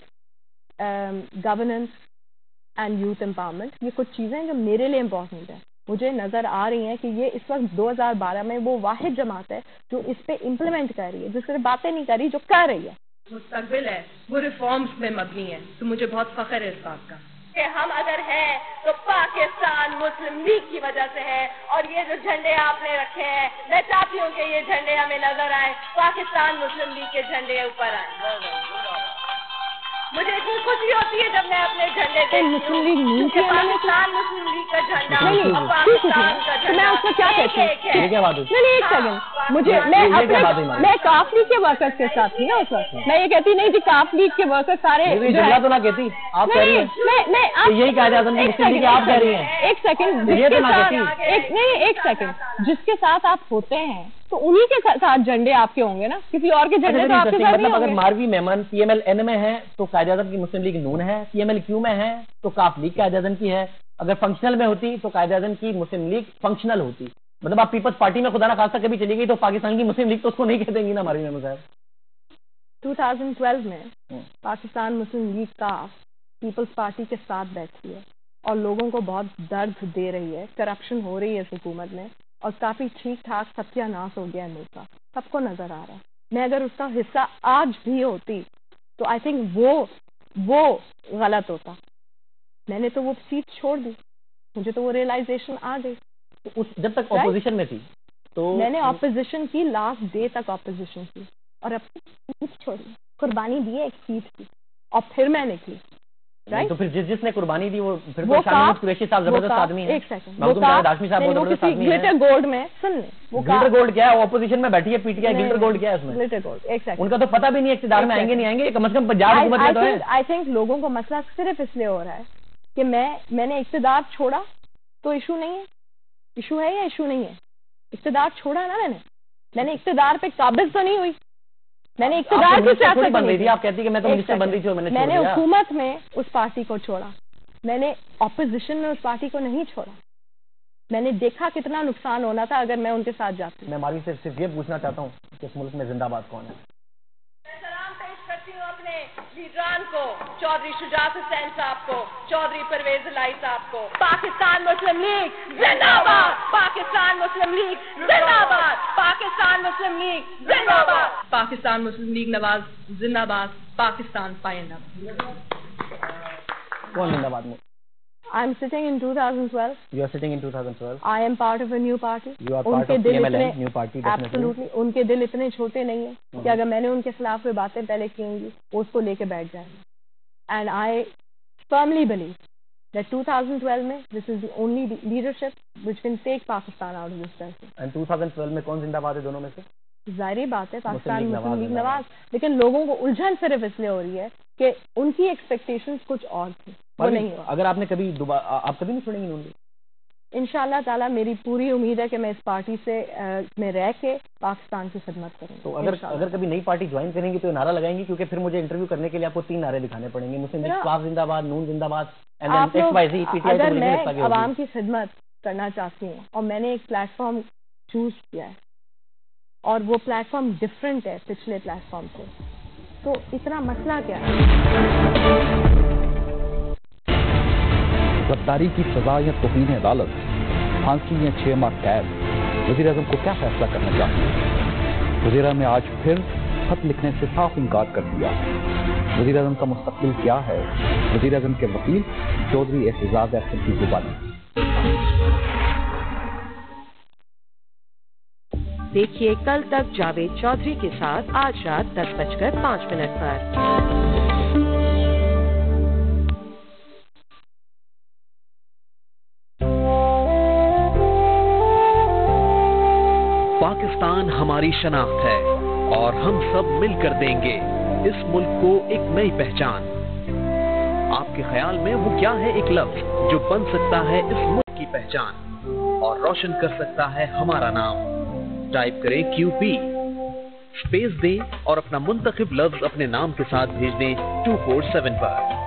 governance and youth empowerment. ये कुछ चीजें जो मेरे लिए इम्पोर्टेंट है, मुझे नजर आ रही हैं कि ये इस वक्त 2012 में वो वाहिद जमात है जो इस पे इम्प्लीमेंट कर रही है, जो सिर्फ बातें नहीं कर रही, जो कर रही है। मुस्तकबिल है वो रिफॉर्म्स में मबनी है, तो मुझे बहुत फख्र है इस बात का कि हम अगर हैं तो पाकिस्तान मुस्लिम लीग की वजह से है। और ये जो झंडे आपने रखे हैं, मैं चाहती हूँ कि ये झंडे हमें नजर आए, पाकिस्तान मुस्लिम लीग के झंडे ऊपर आए। मुझे इतनी खुशी होती है जब मैं अपने झंडे देखती हूँ कि पाकिस्तान मुस्लिम लीग का झंडा और पाकिस्तान का झंडा। मैं उसको क्या कहती हूँ? नहीं, एक सेकंड, मुझे मैं काफ लीग के वर्कर्स के साथ थी ना उस वक्त। मैं ये कहती नहीं थी काफ लीग के वर्कर्स सारे जुमला तो ना कहती, आप कह रही हैं यही कायदे-ए-आज़म की मुस्लिम लीग आप कह रही हैं। एक सेकंड, एक सेकंड, जिसके साथ आप होते हैं तो उन्हीं के साथ झंडे आपके होंगे ना, किसी और के झंडे तो आपके साथ नहीं होंगे। अगर मारवी मेमन PMLN में है तो कायदे-ए-आज़म की मुस्लिम लीग नून है, PMLQ में है तो काफ लीग कायदे-ए-आज़म की है, अगर फंक्शनल में होती तो कायदे-ए-आज़म की मुस्लिम लीग फंक्शनल होती। मतलब आप पीपल्स पार्टी में खुदा ना खास्ता कभी चली गई तो पाकिस्तान की मुस्लिम लीग तो उसको नहीं कह देंगी ना मारवी मेमन साहब। 2012 में पाकिस्तान मुस्लिम लीग काफ पीपल्स पार्टी के साथ बैठी है और लोगों को बहुत दर्द दे रही है, करप्शन हो रही है इस हुकूमत में और काफी ठीक ठाक सत्यानाश हो गया है मुल्क का, सबको नजर आ रहा है। मैं अगर उसका हिस्सा आज भी होती तो आई थिंक वो गलत होता। मैंने तो वो सीट छोड़ दी, मुझे तो वो रियलाइजेशन आ गई। तो जब तक ऑपोजिशन में थी तो मैंने ऑपोजिशन की, लास्ट डे तक ऑपोजिशन की और अब सीट छोड़ी, कुर्बानी दी है एक सीट की और फिर मैं निकली। तो फिर जिसने कुर्बानी दी वो फिर तो शामिल कुरैशी साहब जबरदस्त आदमी है। एक सेकंड, हाशमी साहब बहुत जबरदस्त आदमी है। ग्लिटर गोल्ड में सुन ले, वो ग्लिटर गोल्ड क्या है? ऑपोजिशन में बैठी है PTI, ग्लिटर गोल्ड क्या है उसमें? ग्लिटर गोल्ड, एक सेकंड, उनका तो पता भी नहीं इक़्तिदार में आएंगे नहीं आएंगे, कम से कम पंजाब हुकूमत में तो है। आई थिंक लोगों को मसला सिर्फ इसलिए हो रहा है कि मैंने इक़्तिदार छोड़ा तो इशू नहीं है, इशू है या इशू नहीं है? इक़्तिदार छोड़ा ना मैंने इक़्तिदार पे काबिज तो नहीं हुई, मैंने इक़्तिदार की सियासत बन रही थी। आप कहती कि मैं तो मिनिस्टर बन रही थी, मैंने हुकूमत में उस पार्टी को छोड़ा, मैंने ऑपोजिशन में उस पार्टी को नहीं छोड़ा। मैंने देखा कितना नुकसान होना था अगर मैं उनके साथ जाती। मैं मारवी से सिर्फ ये पूछना चाहता हूँ कि इस मुल्क में जिंदाबाद कौन है? सलाम पेश करती हूँ अपने लीडरान को, चौधरी शुजात हुसैन साहब को, चौधरी परवेज इलाही साहब को। पाकिस्तान मुस्लिम लीग जिंदाबाद, पाकिस्तान मुस्लिम लीग जिंदाबाद, पाकिस्तान मुस्लिम लीग जिंदाबाद, पाकिस्तान मुस्लिम लीग नवाज जिंदाबाद, पाकिस्तान पाइंदा। कौन जिंदाबाद में? I am sitting in 2012. You are sitting in 2012. I am part of a new party. You are part of PMLN, new party. Absolutely. उनके दिल इतने छोटे नहीं है कि अगर मैंने उनके खिलाफ कोई बातें पहले की होंगी वो उसको लेके बैठ जाएंगे। And I firmly believe that 2012 में this is the only leadership which can take Pakistan out of this crisis. And 2012 में कौन जिंदाबाद है दोनों में से? जाहिर बात है पाकिस्तान मुस्लिम लीग नवाज, लेकिन लोगों को उलझन सिर्फ इसलिए हो रही है कि उनकी एक्सपेक्टेशंस कुछ और थी, वो नहीं हुआ। अगर आपने कभी आप कभी नहीं छोड़ेंगी नून लीग? इंशाल्लाह ताला मेरी पूरी उम्मीद है कि मैं इस पार्टी से में रह के पाकिस्तान की खिदमत करूंगी। तो अगर कभी नई पार्टी ज्वाइन करेंगी तो नारा लगाएंगी, क्योंकि फिर मुझे इंटरव्यू करने के लिए आपको 3 नारे दिखाने पड़ेंगे, मुस्लिम लीग इत्तेफाक जिंदाबाद, नून जिंदाबाद, अगर मैं आवाम की खिदमत करना चाहती हूँ और मैंने एक प्लेटफॉर्म चूज किया है और वो प्लेटफॉर्म डिफरेंट है पिछले प्लेटफॉर्म से, तो इतना मसला क्या है? गद्दारी की सजा या तौहीन अदालत, फांसी या 6 माह कैद, वज़ीर-ए-आज़म को क्या फैसला करना चाहिए? वज़ीर-ए-आज़म ने आज फिर खत लिखने से साफ इनकार कर दिया। वज़ीर-ए-आज़म का मुस्तकबिल क्या है? वज़ीर-ए-आज़म के वकील चौधरी एहतजाज अहसन की जुबानी। देखिए कल तक जावेद चौधरी के साथ आज रात 10:05 पर। पाकिस्तान हमारी शनाख्त है और हम सब मिलकर देंगे इस मुल्क को एक नई पहचान। आपके ख्याल में वो क्या है एक लफ्ज जो बन सकता है इस मुल्क की पहचान और रोशन कर सकता है हमारा नाम? टाइप करें QP, स्पेस दें और अपना मुंतखब लफ्ज अपने नाम के साथ भेज दें 247 पर।